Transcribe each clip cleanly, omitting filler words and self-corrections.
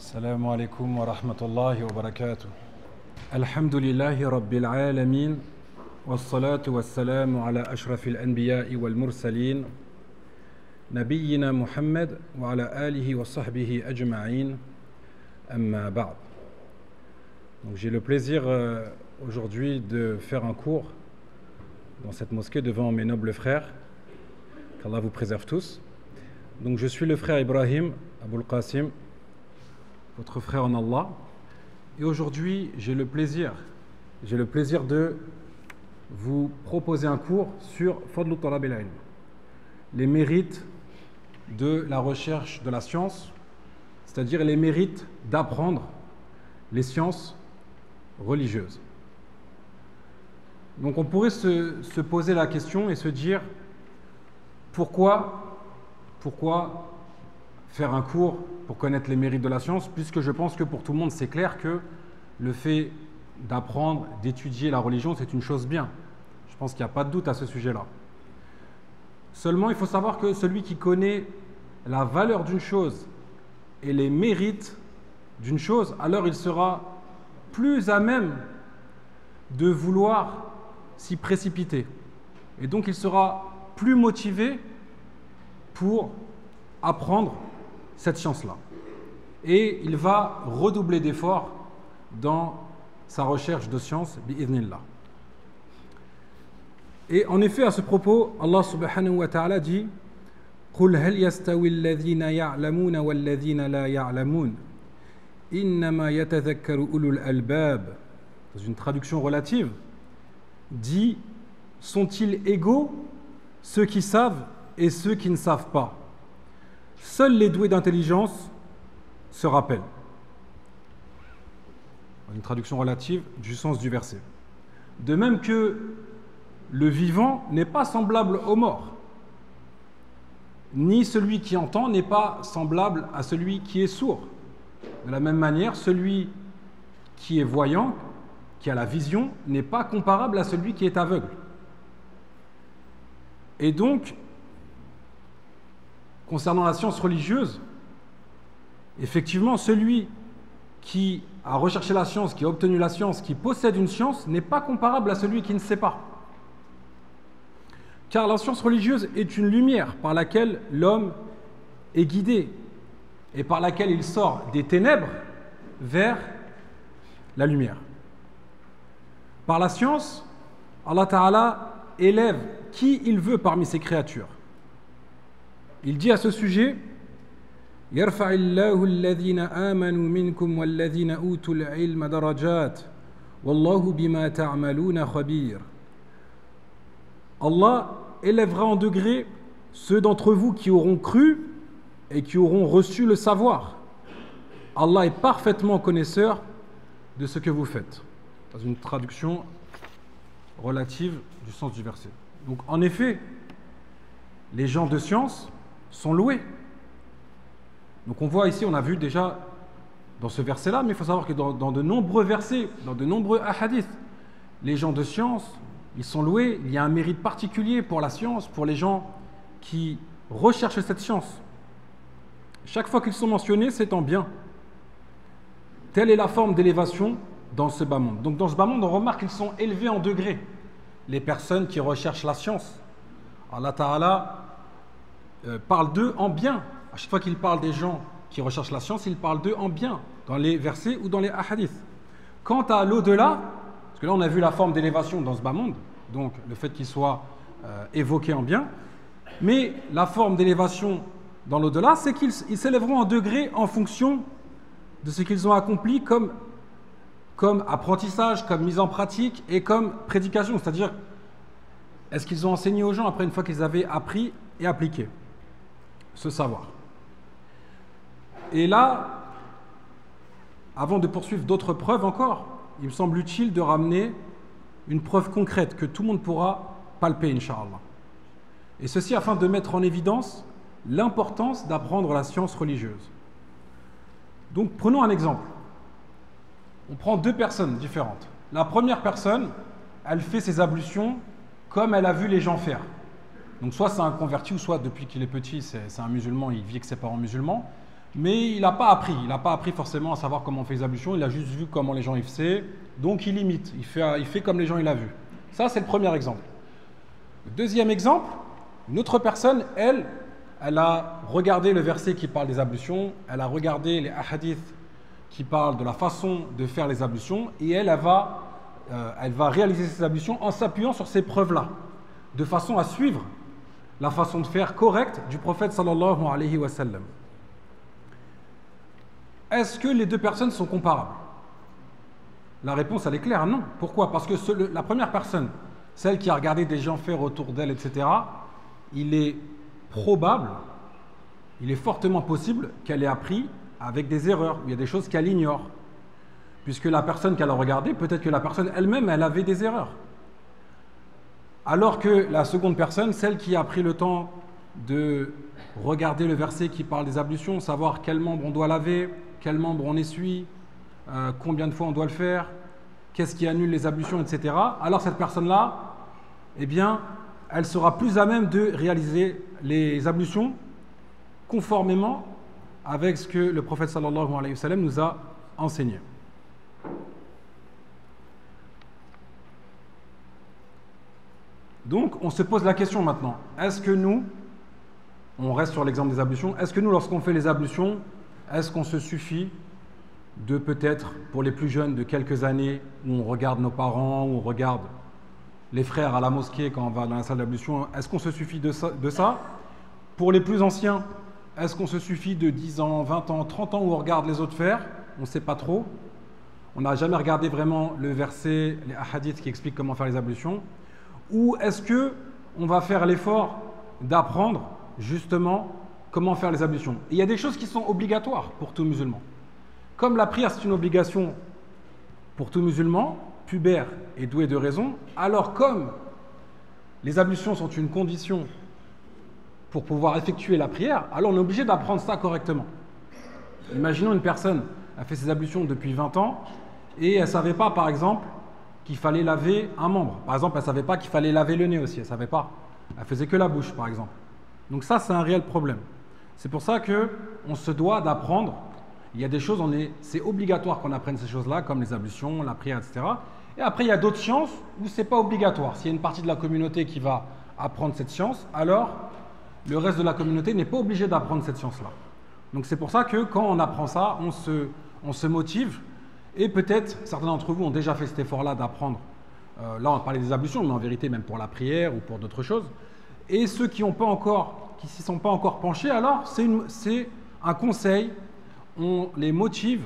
السلام عليكم ورحمة الله وبركاته. الحمد لله رب العالمين والصلاة والسلام على أشرف الأنبياء والمرسلين نبينا محمد وعلى آله وصحبه أجمعين أما بعد. Donc j'ai le plaisir aujourd'hui de faire un cours dans cette mosquée devant mes nobles frères. Qu'Allah vous préserve tous. Donc je suis le frère Ibrahim Aboul Qasim, votre frère en Allah. Et aujourd'hui, j'ai le plaisir de vous proposer un cours sur Fadlu Talab al-Ilm, les mérites de la recherche de la science, c'est-à-dire les mérites d'apprendre les sciences religieuses. Donc on pourrait se poser la question et se dire pourquoi faire un cours pour connaître les mérites de la science, puisque je pense que pour tout le monde c'est clair que le fait d'apprendre, d'étudier la religion, c'est une chose bien. Je pense qu'il n'y a pas de doute à ce sujet-là. Seulement, il faut savoir que celui qui connaît la valeur d'une chose et les mérites d'une chose, alors il sera plus à même de vouloir s'y précipiter. Et donc, il sera plus motivé pour apprendre cette science-là. Et il va redoubler d'efforts dans sa recherche de science, bi'idhnillah. Et en effet, à ce propos, Allah subhanahu wa ta'ala dit قُلْ هَلْ يَسْتَوِي الَّذِينَ يَعْلَمُونَ وَالَّذِينَ لَا يَعْلَمُونَ إِنَّمَا يَتَذَكَّرُ أُولُو الْأَلْبَابِ. Dans une traduction relative, dit sont-ils égaux ceux qui savent et ceux qui ne savent pas? Seuls les doués d'intelligence se rappellent. Une traduction relative du sens du verset. De même que le vivant n'est pas semblable au mort, ni celui qui entend n'est pas semblable à celui qui est sourd. De la même manière, celui qui est voyant, qui a la vision, n'est pas comparable à celui qui est aveugle. Et donc, concernant la science religieuse, effectivement, celui qui a recherché la science, qui a obtenu la science, qui possède une science, n'est pas comparable à celui qui ne sait pas. Car la science religieuse est une lumière par laquelle l'homme est guidé et par laquelle il sort des ténèbres vers la lumière. Par la science, Allah Ta'ala élève qui il veut parmi ses créatures. Il dit à ce sujet يرفع الله الذين آمنوا منكم والذين أوتوا العلم درجات والله بما تعملون خبير. Allah élèvera en degré ceux d'entre vous qui auront cru et qui auront reçu le savoir. Allah est parfaitement connaisseur de ce que vous faites. Dans une traduction relative du sens du verset. Donc en effet, les gens de science sont loués. Donc on voit ici, on a vu déjà dans ce verset-là, mais il faut savoir que dans de nombreux versets, dans de nombreux hadiths, les gens de science, ils sont loués. Il y a un mérite particulier pour la science, pour les gens qui recherchent cette science. Chaque fois qu'ils sont mentionnés, c'est en bien. Telle est la forme d'élévation dans ce bas monde. Donc dans ce bas monde, on remarque qu'ils sont élevés en degrés. Les personnes qui recherchent la science. Allah Ta'ala parle d'eux en bien. À chaque fois qu'il parle des gens qui recherchent la science, il parle d'eux en bien, dans les versets ou dans les hadiths. Quant à l'au-delà, parce que là on a vu la forme d'élévation dans ce bas monde, donc le fait qu'il soit évoqué en bien, mais la forme d'élévation dans l'au-delà, c'est qu'ils s'élèveront en degrés en fonction de ce qu'ils ont accompli comme apprentissage, comme mise en pratique et comme prédication, c'est-à-dire est-ce qu'ils ont enseigné aux gens après une fois qu'ils avaient appris et appliqué ce savoir. Et là, avant de poursuivre d'autres preuves encore, il me semble utile de ramener une preuve concrète que tout le monde pourra palper, Inch'Allah. Et ceci afin de mettre en évidence l'importance d'apprendre la science religieuse. Donc prenons un exemple. On prend deux personnes différentes. La première personne, elle fait ses ablutions comme elle a vu les gens faire. Donc soit c'est un converti, ou soit depuis qu'il est petit, c'est un musulman, il vit avec ses parents musulmans. Mais il n'a pas appris. Il n'a pas appris forcément à savoir comment on fait les ablutions. Il a juste vu comment les gens y faisaient. Donc il imite. Il fait comme les gens il a vu. Ça, c'est le premier exemple. Le deuxième exemple, une autre personne, elle a regardé le verset qui parle des ablutions. Elle a regardé les hadiths qui parlent de la façon de faire les ablutions. Et elle va réaliser ces ablutions en s'appuyant sur ces preuves-là. De façon à suivre la façon de faire correcte du prophète sallallahu alayhi wa sallam. Est-ce que les deux personnes sont comparables? La réponse, elle est claire, non. Pourquoi? Parce que la première personne, celle qui a regardé des gens faire autour d'elle, etc., il est probable, il est fortement possible qu'elle ait appris avec des erreurs, il y a des choses qu'elle ignore. Puisque la personne qu'elle a regardée, peut-être que la personne elle-même, elle avait des erreurs. Alors que la seconde personne, celle qui a pris le temps de regarder le verset qui parle des ablutions, savoir quel membre on doit laver, quel membre on essuie, combien de fois on doit le faire, qu'est-ce qui annule les ablutions, etc. Alors cette personne-là, eh bien, elle sera plus à même de réaliser les ablutions conformément avec ce que le prophète sallallahu alayhi wa sallam nous a enseigné. Donc, on se pose la question maintenant, est-ce que nous, on reste sur l'exemple des ablutions, est-ce que nous, lorsqu'on fait les ablutions, est-ce qu'on se suffit de peut-être, pour les plus jeunes, de quelques années, où on regarde nos parents, où on regarde les frères à la mosquée quand on va dans la salle d'ablution, est-ce qu'on se suffit de ça? Pour les plus anciens, est-ce qu'on se suffit de 10 ans, 20 ans, 30 ans où on regarde les autres faire? On ne sait pas trop. On n'a jamais regardé vraiment le verset, les hadiths qui expliquent comment faire les ablutions. Ou est-ce qu'on va faire l'effort d'apprendre justement comment faire les ablutions? Et il y a des choses qui sont obligatoires pour tout musulman. Comme la prière, c'est une obligation pour tout musulman, pubère et doué de raison, alors comme les ablutions sont une condition pour pouvoir effectuer la prière, alors on est obligé d'apprendre ça correctement. Imaginons une personne a fait ses ablutions depuis 20 ans et elle ne savait pas, par exemple, qu'il fallait laver un membre. Par exemple, elle ne savait pas qu'il fallait laver le nez aussi, elle ne savait pas. Elle faisait que la bouche, par exemple. Donc ça, c'est un réel problème. C'est pour ça qu'on se doit d'apprendre. Il y a des choses, c'est obligatoire qu'on apprenne ces choses-là, comme les ablutions, la prière, etc. Et après, il y a d'autres sciences où ce n'est pas obligatoire. S'il y a une partie de la communauté qui va apprendre cette science, alors le reste de la communauté n'est pas obligé d'apprendre cette science-là. Donc c'est pour ça que quand on apprend ça, on se motive. Et peut-être, certains d'entre vous ont déjà fait cet effort-là d'apprendre. Là, on parlait des ablutions, mais en vérité, même pour la prière ou pour d'autres choses. Et ceux qui ne s'y sont pas encore penchés, alors c'est un conseil. On les motive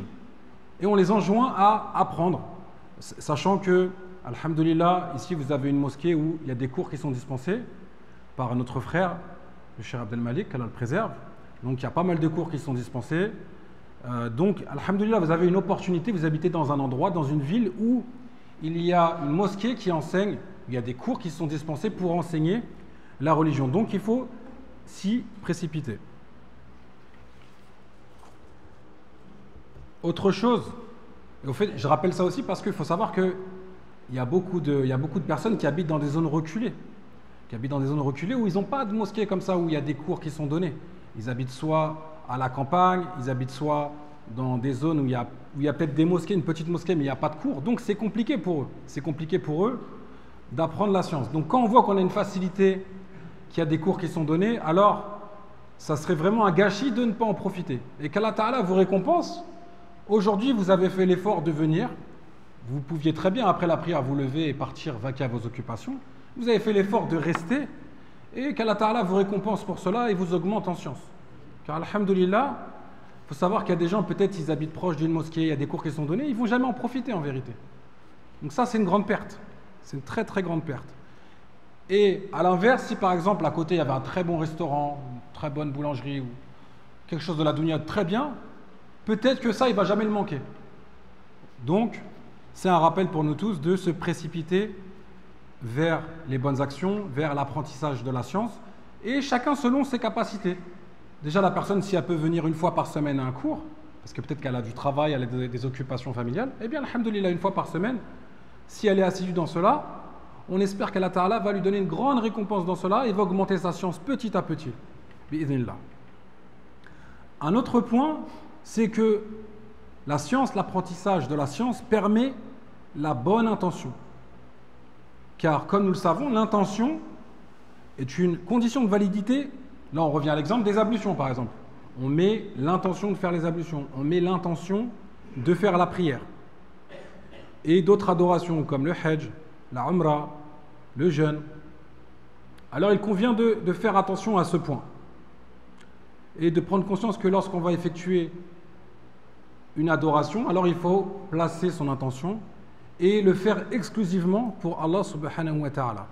et on les enjoint à apprendre. Sachant que, alhamdoulilah, ici vous avez une mosquée où il y a des cours qui sont dispensés par notre frère, le Cheikh Abdel Malik, qu'Allah le préserve. Donc il y a pas mal de cours qui sont dispensés. Donc, alhamdoulilah, vous avez une opportunité, vous habitez dans un endroit, dans une ville où il y a une mosquée qui enseigne, il y a des cours qui sont dispensés pour enseigner la religion. Donc il faut s'y précipiter. Autre chose, et au fait, je rappelle ça aussi parce qu'il faut savoir qu'il y a beaucoup de personnes qui habitent dans des zones reculées. Où ils n'ont pas de mosquée comme ça, où il y a des cours qui sont donnés. Ils habitent soit à la campagne, ils habitent soit dans des zones où il y a peut-être des mosquées, une petite mosquée, mais il n'y a pas de cours. Donc c'est compliqué pour eux. C'est compliqué pour eux d'apprendre la science. Donc quand on voit qu'on a une facilité, qu'il y a des cours qui sont donnés, alors ça serait vraiment un gâchis de ne pas en profiter. Et qu'Allah Ta'ala vous récompense. Aujourd'hui, vous avez fait l'effort de venir. Vous pouviez très bien, après la prière, vous lever et partir vaquer à vos occupations. Vous avez fait l'effort de rester et qu'Allah Ta'ala vous récompense pour cela et vous augmente en science. Car, alhamdoulilah, il faut savoir qu'il y a des gens, peut-être, ils habitent proche d'une mosquée, il y a des cours qui sont donnés, ils ne vont jamais en profiter en vérité. Donc ça, c'est une grande perte. C'est une très, très grande perte. Et à l'inverse, si par exemple, à côté, il y avait un très bon restaurant, une très bonne boulangerie ou quelque chose de la dunya très bien, peut-être que ça, il ne va jamais le manquer. Donc, c'est un rappel pour nous tous de se précipiter vers les bonnes actions, vers l'apprentissage de la science, et chacun selon ses capacités. Déjà, la personne, si elle peut venir une fois par semaine à un cours, parce que peut-être qu'elle a du travail, elle a des occupations familiales, eh bien, alhamdoulilah, une fois par semaine, si elle est assidue dans cela, on espère qu'Allah Ta'ala va lui donner une grande récompense dans cela et va augmenter sa science petit à petit. Bi'idhnillah. Un autre point, c'est que la science, l'apprentissage de la science permet la bonne intention. Car, comme nous le savons, l'intention est une condition de validité. Là, on revient à l'exemple des ablutions, par exemple. On met l'intention de faire les ablutions, on met l'intention de faire la prière. Et d'autres adorations, comme le hajj, la umrah, le jeûne. Alors, il convient de faire attention à ce point. Et de prendre conscience que lorsqu'on va effectuer une adoration, alors il faut placer son intention et le faire exclusivement pour Allah subhanahu wa ta'ala.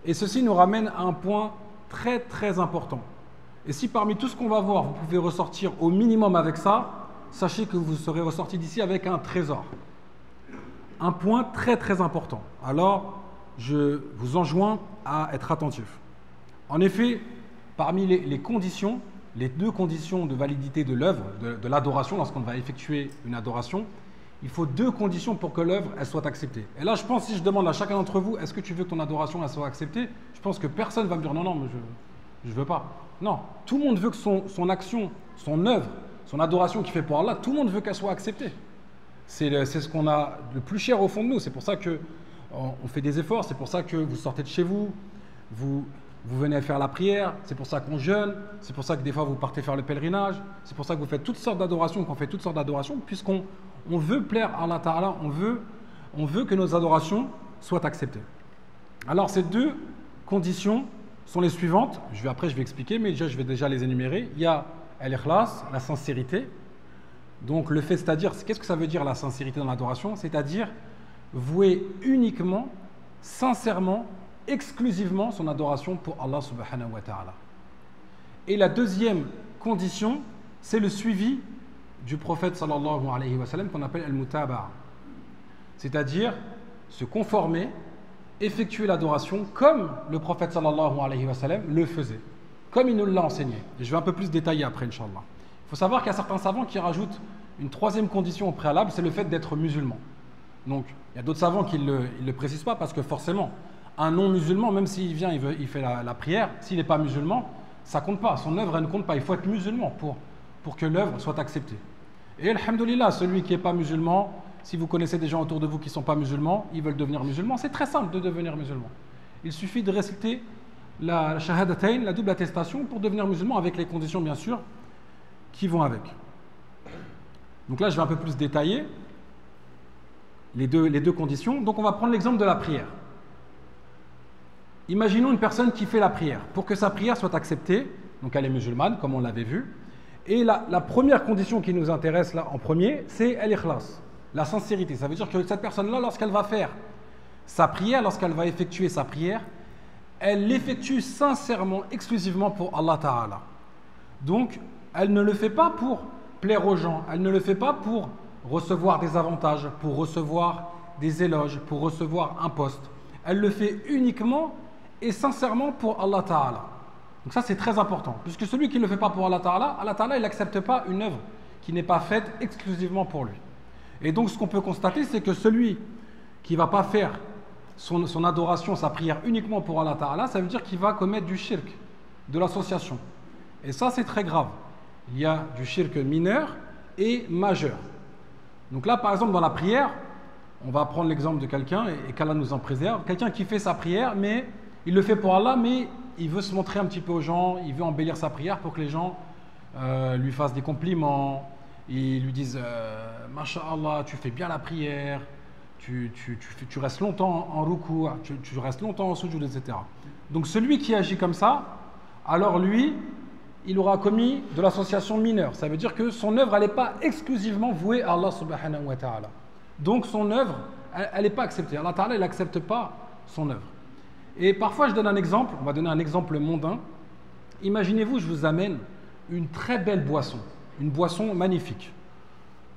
Et ceci nous ramène à un point très très important. Et si parmi tout ce qu'on va voir, vous pouvez ressortir au minimum avec ça, sachez que vous serez ressorti d'ici avec un trésor. Un point très très important. Alors, je vous enjoins à être attentif. En effet, parmi les conditions, les deux conditions de validité de l'œuvre, de l'adoration, lorsqu'on va effectuer une adoration, il faut deux conditions pour que l'œuvre elle soit acceptée. Et là, je pense, si je demande à chacun d'entre vous, est-ce que tu veux que ton adoration elle soit acceptée? Je pense que personne ne va me dire non, non, mais je ne veux pas. Non, tout le monde veut que son action, son œuvre, son adoration qu'il fait pour Allah, tout le monde veut qu'elle soit acceptée. C'est ce qu'on a le plus cher au fond de nous. C'est pour ça qu'on fait des efforts, c'est pour ça que vous sortez de chez vous, vous venez faire la prière, c'est pour ça qu'on jeûne, c'est pour ça que des fois vous partez faire le pèlerinage, c'est pour ça que vous faites toutes sortes d'adorations, qu'on fait toutes sortes d'adorations, puisqu'on veut plaire à Allah Ta'ala, on veut que nos adorations soient acceptées. Alors ces deux conditions sont les suivantes, après je vais expliquer, mais déjà je vais déjà les énumérer. Il y a al-ikhlas, la sincérité. Donc le fait, c'est-à-dire, qu'est-ce que ça veut dire la sincérité dans l'adoration? C'est-à-dire vouer uniquement, sincèrement, exclusivement son adoration pour Allah subhanahu wa ta'ala. Et la deuxième condition, c'est le suivi du prophète sallallahu alayhi wa sallam qu'on appelle al-mutaba'a. C'est-à-dire se conformer, effectuer l'adoration comme le prophète sallallahu alayhi wa sallam le faisait, comme il nous l'a enseigné. Et je vais un peu plus détailler après, Inch'Allah. Il faut savoir qu'il y a certains savants qui rajoutent une troisième condition au préalable, c'est le fait d'être musulman. Donc, il y a d'autres savants qui ne le précisent pas parce que forcément, un non-musulman, même s'il vient, il fait la prière, s'il n'est pas musulman, ça ne compte pas. Son œuvre, elle ne compte pas. Il faut être musulman pour que l'œuvre soit acceptée. Et alhamdoulilah, celui qui n'est pas musulman, si vous connaissez des gens autour de vous qui ne sont pas musulmans, ils veulent devenir musulmans, c'est très simple de devenir musulman. Il suffit de réciter la shahadatayn, la double attestation, pour devenir musulman, avec les conditions, bien sûr, qui vont avec. Donc là, je vais un peu plus détailler les deux conditions. Donc on va prendre l'exemple de la prière. Imaginons une personne qui fait la prière. Pour que sa prière soit acceptée, donc elle est musulmane, comme on l'avait vu, et la première condition qui nous intéresse là en premier, c'est al-ikhlas, la sincérité. Ça veut dire que cette personne-là, lorsqu'elle va faire sa prière, lorsqu'elle va effectuer sa prière, elle l'effectue sincèrement, exclusivement pour Allah Ta'ala. Donc, elle ne le fait pas pour plaire aux gens, elle ne le fait pas pour recevoir des avantages, pour recevoir des éloges, pour recevoir un poste. Elle le fait uniquement et sincèrement pour Allah Ta'ala. Donc ça c'est très important, puisque celui qui ne le fait pas pour Allah Ta'ala, il n'accepte pas une œuvre qui n'est pas faite exclusivement pour lui. Et donc ce qu'on peut constater, c'est que celui qui ne va pas faire son adoration, sa prière uniquement pour Allah Ta'ala, ça veut dire qu'il va commettre du shirk, de l'association. Et ça c'est très grave. Il y a du shirk mineur et majeur. Donc là par exemple dans la prière, on va prendre l'exemple de quelqu'un, et qu'Allah nous en préserve, quelqu'un qui fait sa prière, mais il le fait pour Allah, mais il veut se montrer un petit peu aux gens, il veut embellir sa prière pour que les gens lui fassent des compliments, ils lui disent Masha'Allah, tu fais bien la prière, tu restes longtemps en ruku, tu restes longtemps en sujoud, etc. Donc celui qui agit comme ça, alors lui, il aura commis de l'association mineure. Ça veut dire que son œuvre, elle n'est pas exclusivement vouée à Allah subhanahu wa ta'ala. Donc son œuvre, elle n'est pas acceptée. Allah Ta'ala, il n'accepte pas son œuvre. Et parfois, je donne un exemple, on va donner un exemple mondain. Imaginez-vous, je vous amène une très belle boisson, une boisson magnifique.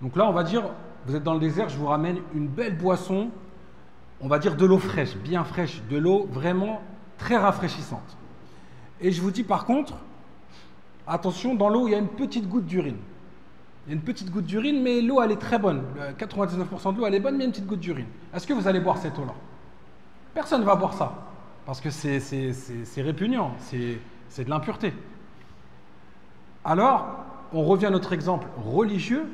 Donc là, on va dire, vous êtes dans le désert, je vous ramène une belle boisson, on va dire de l'eau fraîche, bien fraîche, de l'eau vraiment très rafraîchissante. Et je vous dis par contre, attention, dans l'eau, il y a une petite goutte d'urine. Il y a une petite goutte d'urine, mais l'eau, elle est très bonne. 99% de l'eau, elle est bonne, mais il y a une petite goutte d'urine. Est-ce que vous allez boire cette eau-là? Personne ne va boire ça, parce que c'est répugnant, c'est de l'impureté. Alors, on revient à notre exemple religieux,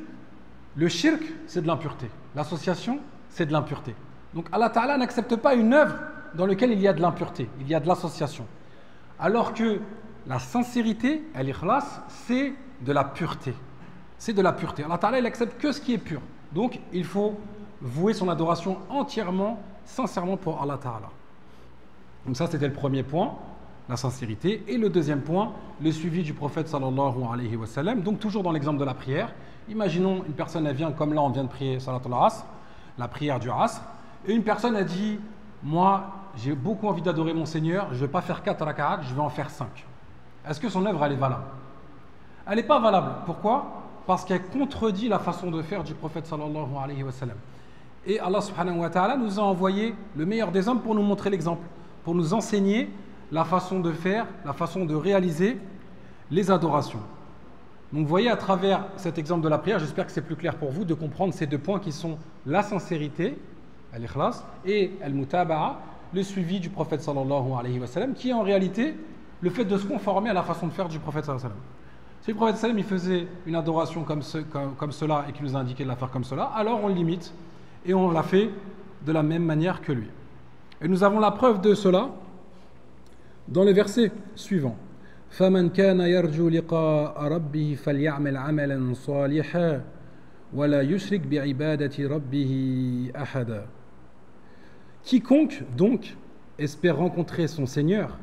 le shirk, c'est de l'impureté. L'association, c'est de l'impureté. Donc Allah Ta'ala n'accepte pas une œuvre dans laquelle il y a de l'impureté, il y a de l'association. Alors que la sincérité, al-ikhlas, c'est de la pureté. C'est de la pureté. Allah Ta'ala, il accepte que ce qui est pur. Donc, il faut vouer son adoration entièrement, sincèrement pour Allah Ta'ala. Donc ça, c'était le premier point, la sincérité. Et le deuxième point, le suivi du prophète sallallahu alayhi wa sallam. Donc, toujours dans l'exemple de la prière. Imaginons une personne, elle vient, comme là, on vient de prier salatul asr, la prière du asr. Et une personne a dit, moi, j'ai beaucoup envie d'adorer mon Seigneur, je ne vais pas faire 4 raka'at, je vais en faire 5. Est-ce que son œuvre, elle est valable? Elle n'est pas valable. Pourquoi? Parce qu'elle contredit la façon de faire du prophète sallallahu alayhi wa sallam. Et Allah subhanahu wa ta'ala nous a envoyé le meilleur des hommes pour nous montrer l'exemple, pour nous enseigner la façon de faire, la façon de réaliser les adorations. Donc vous voyez à travers cet exemple de la prière, j'espère que c'est plus clair pour vous de comprendre ces deux points qui sont la sincérité, al-ikhlas, et al-mutaba'a, le suivi du prophète sallallahu alayhi wa sallam, qui est en réalité le fait de se conformer à la façon de faire du prophète sallallahu alayhi wa sallam. Si le prophète sallam il faisait une adoration comme cela et qu'il nous a indiqué de la faire comme cela, alors on le limite et on la fait de la même manière que lui. Et nous avons la preuve de cela dans le verset suivant. فَمَنْ كَانَ يَرْجُو لِقَاءَ رَبِّهِ فَلْيَعْمَلْ عَمَلًا صَالِحًا وَلَا يُشْرِكْ بِعِبَادَةِ رَبِّهِ أَحَدًا. Quiconque donc espère rencontrer son Seigneur,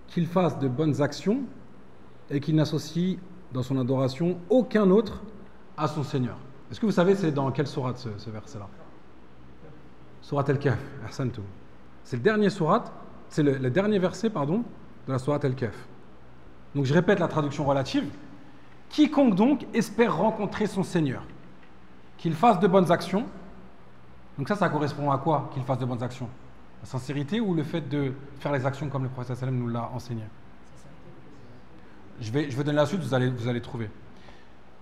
qu'il fasse de bonnes actions et qu'il n'associe dans son adoration aucun autre à son Seigneur. Est-ce que vous savez c'est dans quelle sourate ce verset-là? Sourate Al-Kahf, ahsantum. C'est le dernier sourate, c'est le dernier verset pardon, de la sourate Al-Kahf. Donc je répète la traduction relative. Quiconque donc espère rencontrer son Seigneur, qu'il fasse de bonnes actions. Donc ça correspond à quoi qu'il fasse de bonnes actions? La sincérité ou le fait de faire les actions comme le prophète sallam nous l'a enseigné? Je vais donner la suite, vous allez trouver.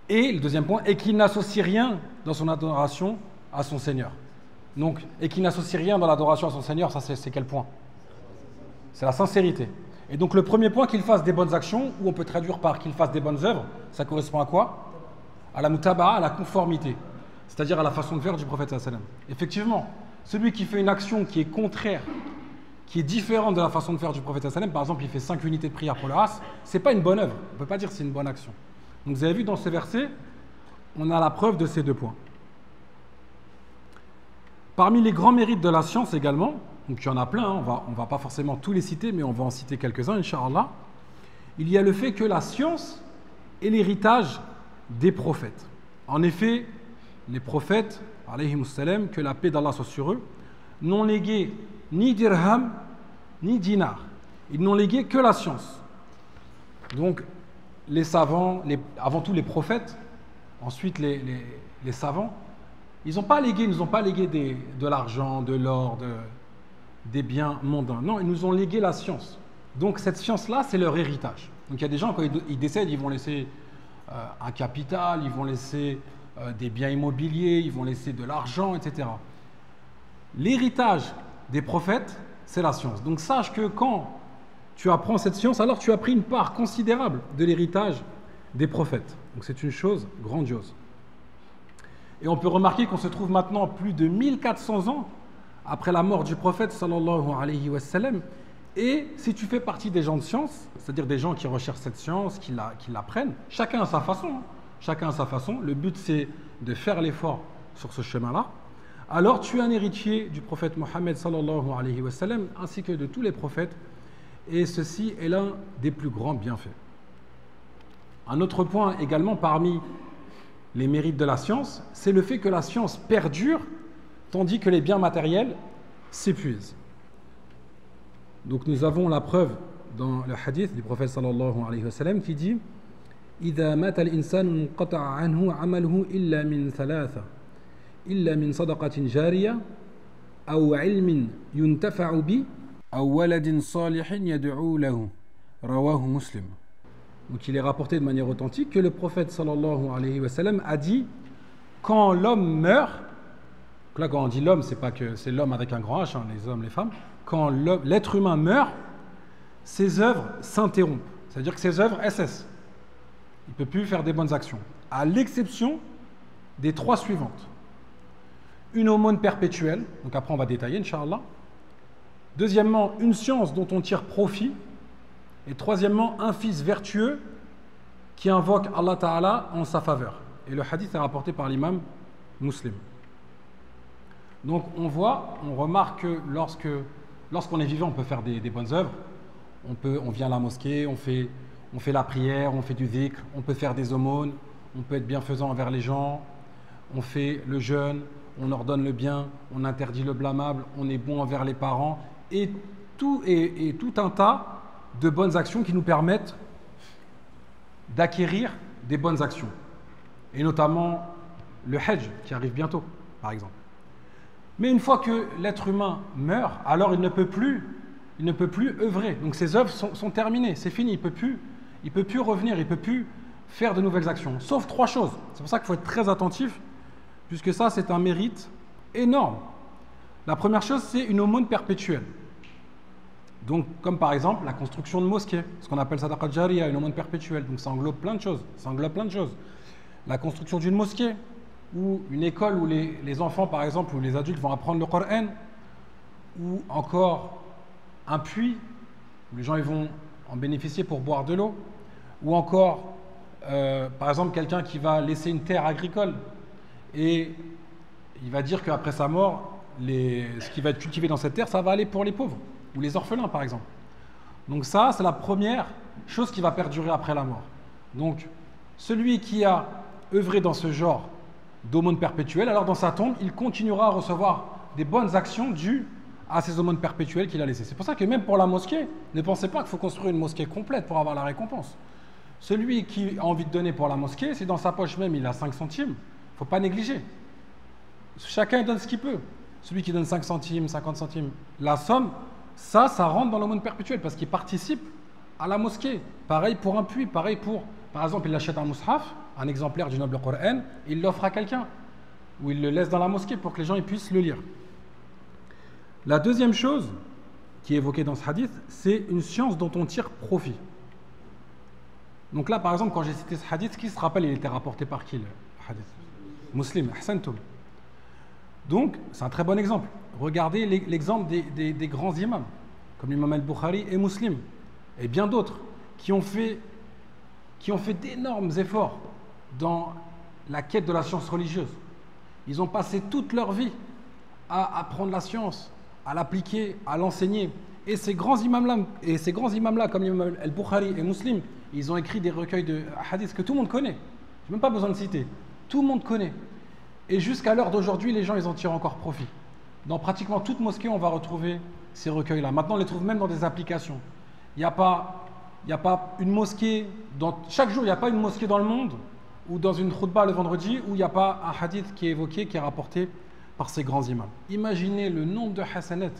Et le deuxième point, et qu'il n'associe rien dans son adoration à son Seigneur. Donc, et qu'il n'associe rien dans l'adoration à son Seigneur, ça c'est quel point? C'est la sincérité. Et donc le premier point, qu'il fasse des bonnes actions, ou on peut traduire par qu'il fasse des bonnes œuvres, ça correspond à quoi? À la mutaba'a, à la conformité, c'est-à-dire à la façon de faire du prophète sallam. Effectivement, celui qui fait une action qui est contraire, qui est différente de la façon de faire du prophète sallam, par exemple il fait 5 unités de prière pour le As, c'est pas une bonne œuvre, on ne peut pas dire que c'est une bonne action. Donc vous avez vu dans ce verset, on a la preuve de ces deux points. Parmi les grands mérites de la science également, donc il y en a plein, hein, on va pas forcément tous les citer, mais on va en citer quelques-uns, Inch'Allah, il y a le fait que la science est l'héritage des prophètes. En effet, les prophètes, alayhimus salam, que la paix d'Allah soit sur eux, n'ont légué ni dirham, ni dinar. Ils n'ont légué que la science. Donc, les savants, avant tout les prophètes, ensuite les savants, ils nous ont pas légué de l'argent, de l'or, des biens mondains. Non, ils nous ont légué la science. Donc, cette science-là, c'est leur héritage. Donc, il y a des gens, quand ils décèdent, ils vont laisser un capital, ils vont laisser des biens immobiliers, ils vont laisser de l'argent, etc. L'héritage des prophètes, c'est la science. Donc sache que quand tu apprends cette science, alors tu as pris une part considérable de l'héritage des prophètes. Donc c'est une chose grandiose. Et on peut remarquer qu'on se trouve maintenant plus de 1400 ans après la mort du prophète sallallahu alayhi wa sallam. Et si tu fais partie des gens de science, c'est-à-dire des gens qui recherchent cette science, qui l'apprennent, chacun à sa façon. Hein. Chacun à sa façon. Le but, c'est de faire l'effort sur ce chemin-là. Alors, tu es un héritier du prophète Mohammed sallallahu alayhi wa sallam, ainsi que de tous les prophètes. Et ceci est l'un des plus grands bienfaits. Un autre point également parmi les mérites de la science, c'est le fait que la science perdure, tandis que les biens matériels s'épuisent. Donc nous avons la preuve dans le hadith du prophète sallallahu alayhi wa sallam qui dit إذا مات الإنسان انقطع عنه عمله إلا من ثلاثة إلا من صدقة جارية أو علم ينتفع به أو ولد صالح يدعو له رواه مسلم. Donc il est rapporté de manière authentique que le prophète sallallahu alayhi wa sallam a dit quand l'homme meurt, là quand on dit l'homme, c'est pas que c'est l'homme avec un grand H, hein, les hommes, les femmes, quand l'être humain meurt, ses œuvres s'interrompent. C'est-à-dire que ses œuvres cessent. Il ne peut plus faire des bonnes actions, à l'exception des 3 suivantes. Une aumône perpétuelle, donc après on va détailler, Inch'Allah. Deuxièmement, une science dont on tire profit. Et troisièmement, un fils vertueux qui invoque Allah Ta'ala en sa faveur. Et le hadith est rapporté par l'imam Muslim. Donc on remarque que lorsqu'on est vivant, on peut faire des bonnes œuvres. On vient à la mosquée, on fait la prière, on fait du dhikr, on peut faire des aumônes, on peut être bienfaisant envers les gens, on fait le jeûne, on ordonne le bien, on interdit le blâmable, on est bon envers les parents, et tout un tas de bonnes actions qui nous permettent d'acquérir des bonnes actions. Et notamment le Hajj, qui arrive bientôt, par exemple. Mais une fois que l'être humain meurt, alors il ne peut plus œuvrer. Donc ses œuvres sont terminées, c'est fini, il ne peut plus revenir, il ne peut plus faire de nouvelles actions. Sauf 3 choses. C'est pour ça qu'il faut être très attentif, puisque ça, c'est un mérite énorme. La première chose, c'est une aumône perpétuelle. Donc, comme par exemple la construction de mosquées, ce qu'on appelle sadaqa jariya, une aumône perpétuelle. Donc ça englobe plein de choses. La construction d'une mosquée, ou une école où les enfants, par exemple, ou les adultes vont apprendre le Coran, ou encore un puits, où les gens ils vont en bénéficier pour boire de l'eau, ou encore, par exemple, quelqu'un qui va laisser une terre agricole, et il va dire qu'après sa mort, ce qui va être cultivé dans cette terre, ça va aller pour les pauvres, ou les orphelins, par exemple. Donc ça, c'est la première chose qui va perdurer après la mort. Donc, celui qui a œuvré dans ce genre d'aumône perpétuelle, alors dans sa tombe, il continuera à recevoir des bonnes actions dues à ces aumônes perpétuelles qu'il a laissées. C'est pour ça que même pour la mosquée, ne pensez pas qu'il faut construire une mosquée complète pour avoir la récompense. Celui qui a envie de donner pour la mosquée, si dans sa poche même il a 5 centimes, il ne faut pas négliger. Chacun donne ce qu'il peut. Celui qui donne 5 centimes, 50 centimes, la somme, ça rentre dans l'aumône perpétuelle parce qu'il participe à la mosquée. Pareil pour un puits, pareil pour... Par exemple, il achète un mushaf, un exemplaire du noble Coran, il l'offre à quelqu'un, ou il le laisse dans la mosquée pour que les gens puissent le lire. La deuxième chose qui est évoquée dans ce hadith, c'est une science dont on tire profit. Donc là, par exemple, quand j'ai cité ce hadith, qui se rappelle, il était rapporté par qui le hadith? Muslim, ahsantum. Donc, c'est un très bon exemple. Regardez l'exemple des grands imams, comme l'imam al-Bukhari et Muslim, et bien d'autres, qui ont fait d'énormes efforts dans la quête de la science religieuse. Ils ont passé toute leur vie à apprendre la science, à l'appliquer, à l'enseigner. Et ces grands imams-là, comme l'imam al-Bukhari et Muslim, ils ont écrit des recueils de hadiths que tout le monde connaît. Je n'ai même pas besoin de citer. Tout le monde connaît. Et jusqu'à l'heure d'aujourd'hui, les gens, ils en tirent encore profit. Dans pratiquement toute mosquée, on va retrouver ces recueils-là. Maintenant, on les trouve même dans des applications. Il n'y a pas une mosquée, chaque jour, il n'y a pas une mosquée dans le monde, ou dans une khutbah le vendredi, où il n'y a pas un hadith qui est évoqué, qui est rapporté par ces grands imams. Imaginez le nombre de hasanat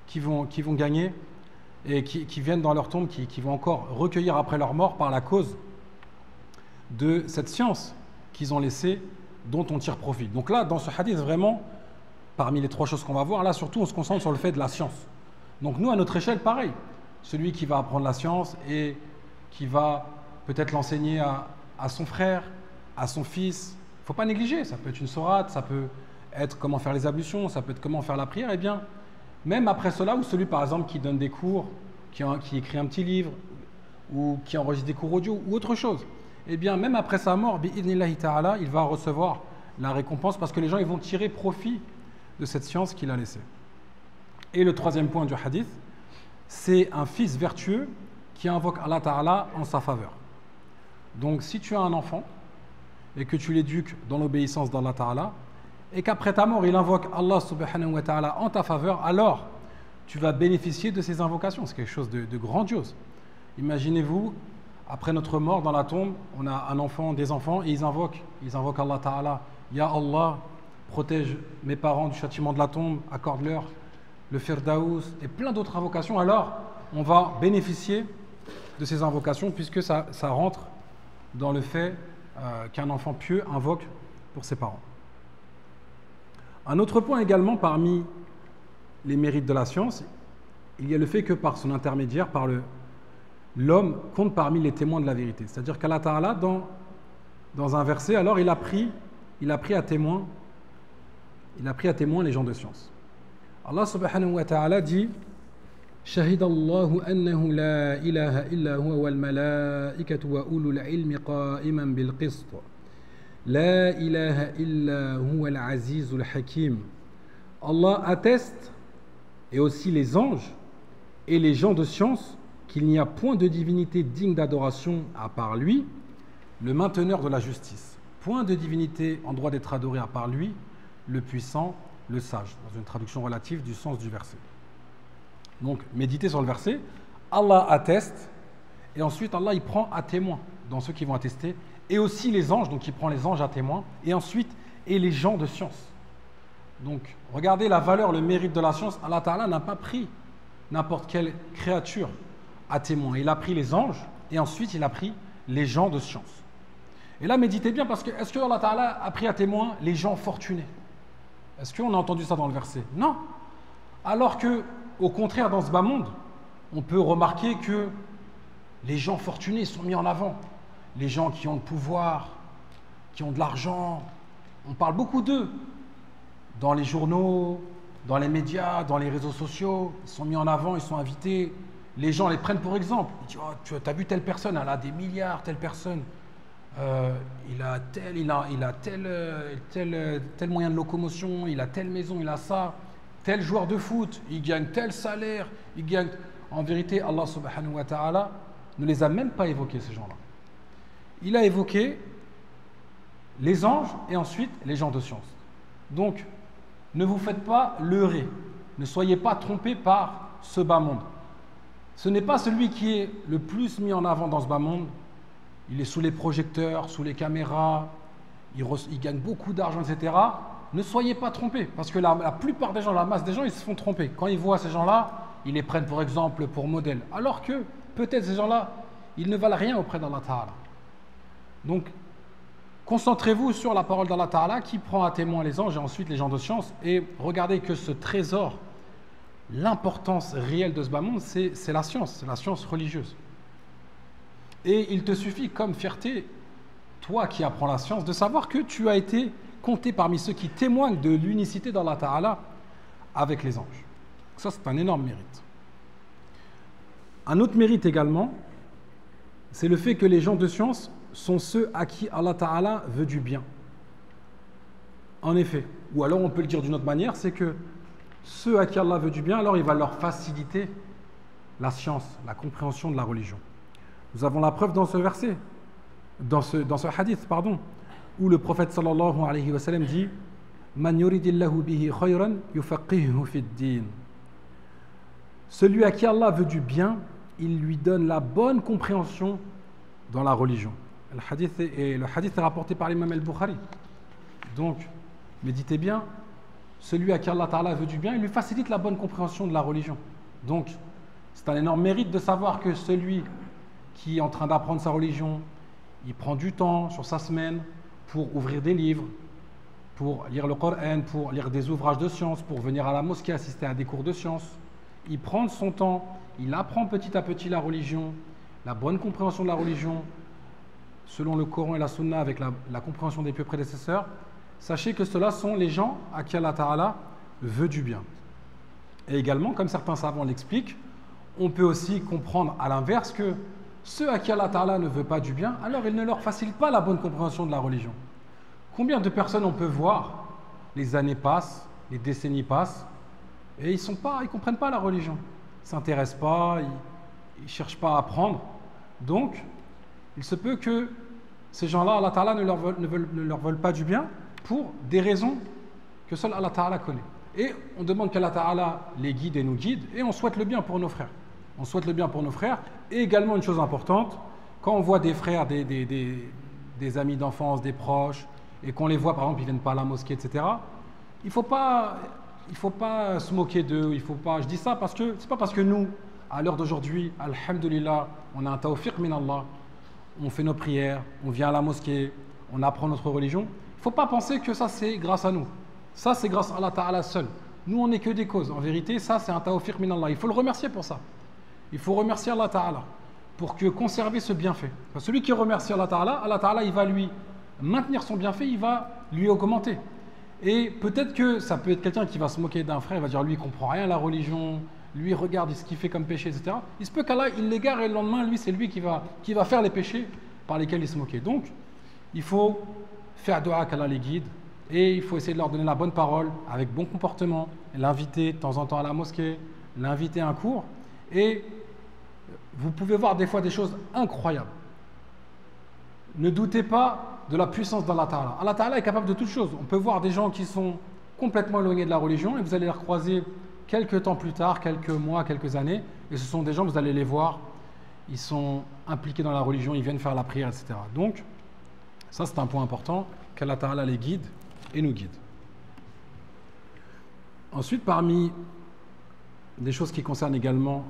qui vont gagner, et qui viennent dans leur tombe, qui vont encore recueillir après leur mort par la cause de cette science qu'ils ont laissée, dont on tire profit. Donc là, dans ce hadith, vraiment, parmi les 3 choses qu'on va voir, là surtout on se concentre sur le fait de la science. Donc nous, à notre échelle, pareil. Celui qui va apprendre la science et qui va peut-être l'enseigner à son frère, à son fils. Il ne faut pas négliger, ça peut être une sourate, ça peut être comment faire les ablutions, ça peut être comment faire la prière. Eh bien, même après cela, ou celui par exemple qui donne des cours, qui écrit un petit livre, ou qui enregistre des cours audio, ou autre chose, eh bien, même après sa mort, bi'idhnillahi ta'ala, il va recevoir la récompense parce que les gens ils vont tirer profit de cette science qu'il a laissée. Et le 3e point du hadith, c'est un fils vertueux qui invoque Allah Ta'ala en sa faveur. Donc si tu as un enfant et que tu l'éduques dans l'obéissance d'Allah Ta'ala et qu'après ta mort il invoque Allah Subhanahu wa Ta'ala en ta faveur, alors tu vas bénéficier de ces invocations. C'est quelque chose de grandiose. Imaginez-vous, après notre mort dans la tombe, on a un enfant, des enfants et ils invoquent Allah Ta'ala. Ya Allah, protège mes parents du châtiment de la tombe, accorde-leur le Firdaous et plein d'autres invocations, alors on va bénéficier de ces invocations puisque ça rentre dans le fait qu'un enfant pieux invoque pour ses parents. Un autre point également parmi les mérites de la science, il y a le fait que par son intermédiaire, par l'homme compte parmi les témoins de la vérité. C'est-à-dire qu'Allah Ta'ala, dans un verset, alors il a pris à témoin les gens de science. Allah subhanahu wa ta'ala dit شهد الله أنه لا إله إلا هو والملائكة وأولو العلم قائما بالقسط لا إله إلا هو العزيز الحكيم. Allah atteste, et aussi les anges et les gens de science, qu'il n'y a point de divinité digne d'adoration à part lui, le mainteneur de la justice. Point de divinité en droit d'être adoré à part lui, le puissant, le sage, dans une traduction relative du sens du verset. Donc, méditez sur le verset, Allah atteste, et ensuite Allah il prend à témoin dans ceux qui vont attester, et aussi les anges, donc il prend les anges à témoin, et ensuite, et les gens de science. Donc, regardez la valeur, le mérite de la science. Allah Ta'ala n'a pas pris n'importe quelle créature à témoin. Il a pris les anges, et ensuite il a pris les gens de science. Et là, méditez bien, parce que est-ce que Allah Ta'ala a pris à témoin les gens fortunés? Est-ce qu'on a entendu ça dans le verset? Non. Alors que, au contraire, dans ce bas monde, on peut remarquer que les gens fortunés sont mis en avant. Les gens qui ont le pouvoir, qui ont de l'argent, on parle beaucoup d'eux. Dans les journaux, dans les médias, dans les réseaux sociaux, ils sont mis en avant, ils sont invités. Les gens les prennent pour exemple. Ils disent, oh, tu as vu telle personne, elle a des milliards, telle personne. Il a tel moyen de locomotion, il a telle maison, il a ça. Tel joueur de foot, il gagne tel salaire, il gagne... En vérité, Allah subhanahu wa ta'ala ne les a même pas évoqués, ces gens-là. Il a évoqué les anges et ensuite les gens de science. Donc, ne vous faites pas leurrer, ne soyez pas trompés par ce bas monde. Ce n'est pas celui qui est le plus mis en avant dans ce bas monde. Il est sous les projecteurs, sous les caméras, il gagne beaucoup d'argent, etc. Ne soyez pas trompés, parce que la plupart des gens, la masse des gens, ils se font tromper. Quand ils voient ces gens-là, ils les prennent pour exemple, pour modèle. Alors que, peut-être ces gens-là, ils ne valent rien auprès d'Allah Ta'ala. Donc, concentrez-vous sur la parole d'Allah Ta'ala qui prend à témoin les anges et ensuite les gens de science. Et regardez que ce trésor, l'importance réelle de ce bas monde, c'est la science religieuse. Et il te suffit comme fierté, toi qui apprends la science, de savoir que tu as été compté parmi ceux qui témoignent de l'unicité d'Allah Ta'ala avec les anges. Ça, c'est un énorme mérite. Un autre mérite également, c'est le fait que les gens de science sont ceux à qui Allah Ta'ala veut du bien. En effet, ou alors on peut le dire d'une autre manière, c'est que ceux à qui Allah veut du bien, alors il va leur faciliter la science, la compréhension de la religion. Nous avons la preuve dans ce verset, dans ce hadith, où le prophète sallallahu alayhi wa sallam dit Man yuridillahu bihi khayran yufaqihuhu fid din. Celui à qui Allah veut du bien, il lui donne la bonne compréhension dans la religion. Le hadith est rapporté par l'imam al-Bukhari. Donc, méditez bien, celui à qui Allah Ta'ala veut du bien, il lui facilite la bonne compréhension de la religion. Donc, c'est un énorme mérite de savoir que celui qui est en train d'apprendre sa religion, il prend du temps sur sa semaine pour ouvrir des livres, pour lire le Coran, pour lire des ouvrages de sciences, pour venir à la mosquée assister à des cours de sciences. Il prend son temps, il apprend petit à petit la religion, la bonne compréhension de la religion, selon le Coran et la Sunna avec la compréhension des pieux prédécesseurs. Sachez que ceux-là sont les gens à qui Allah Ta'ala veut du bien. Et également, comme certains savants l'expliquent, on peut aussi comprendre à l'inverse que ceux à qui Allah Ta'ala ne veut pas du bien, alors il ne leur facilite pas la bonne compréhension de la religion. Combien de personnes on peut voir, les années passent, les décennies passent, et ils ne comprennent pas la religion. Ils ne s'intéressent pas, ils ne cherchent pas à apprendre. Donc, il se peut que ces gens-là, Allah Ta'ala ne leur veulent pas du bien pour des raisons que seul Allah Ta'ala connaît. Et on demande qu'Allah Ta'ala les guide et nous guide, et on souhaite le bien pour nos frères. On souhaite le bien pour nos frères. Et également une chose importante, quand on voit des frères, des amis d'enfance, des proches, et qu'on les voit, par exemple, ils ne viennent pas à la mosquée, etc., il ne faut pas se moquer d'eux. Je dis ça parce que, c'est pas parce que nous, à l'heure d'aujourd'hui, alhamdulillah, on a un tawfiq min Allah, on fait nos prières, on vient à la mosquée, on apprend notre religion. Il ne faut pas penser que ça, c'est grâce à nous. Ça, c'est grâce à Allah Ta'ala seul. Nous, on n'est que des causes. En vérité, ça, c'est un tawfiq min Allah. Il faut le remercier pour ça. Il faut remercier Allah Ta'ala pour que conserver ce bienfait. Parce que celui qui remercie Allah Ta'ala, il va lui maintenir son bienfait, il va lui augmenter. Et peut-être que ça peut être quelqu'un qui va se moquer d'un frère, il va dire lui il comprend rien à la religion, lui regarde ce qu'il fait comme péché, etc. Il se peut qu'Allah il l'égare et le lendemain, lui c'est lui qui va faire les péchés par lesquels il se moquait. Donc, il faut faire dua qu'Allah les guide et il faut essayer de leur donner la bonne parole avec bon comportement, l'inviter de temps en temps à la mosquée, l'inviter à un cours et vous pouvez voir des fois des choses incroyables. Ne doutez pas de la puissance d'Allah Ta'ala. Allah Ta'ala est capable de toutes choses. On peut voir des gens qui sont complètement éloignés de la religion et vous allez les recroiser quelques temps plus tard, quelques mois, quelques années, et ce sont des gens, vous allez les voir, ils sont impliqués dans la religion, ils viennent faire la prière, etc. Donc, ça c'est un point important, qu'Allah Ta'ala les guide et nous guide. Ensuite, parmi des choses qui concernent également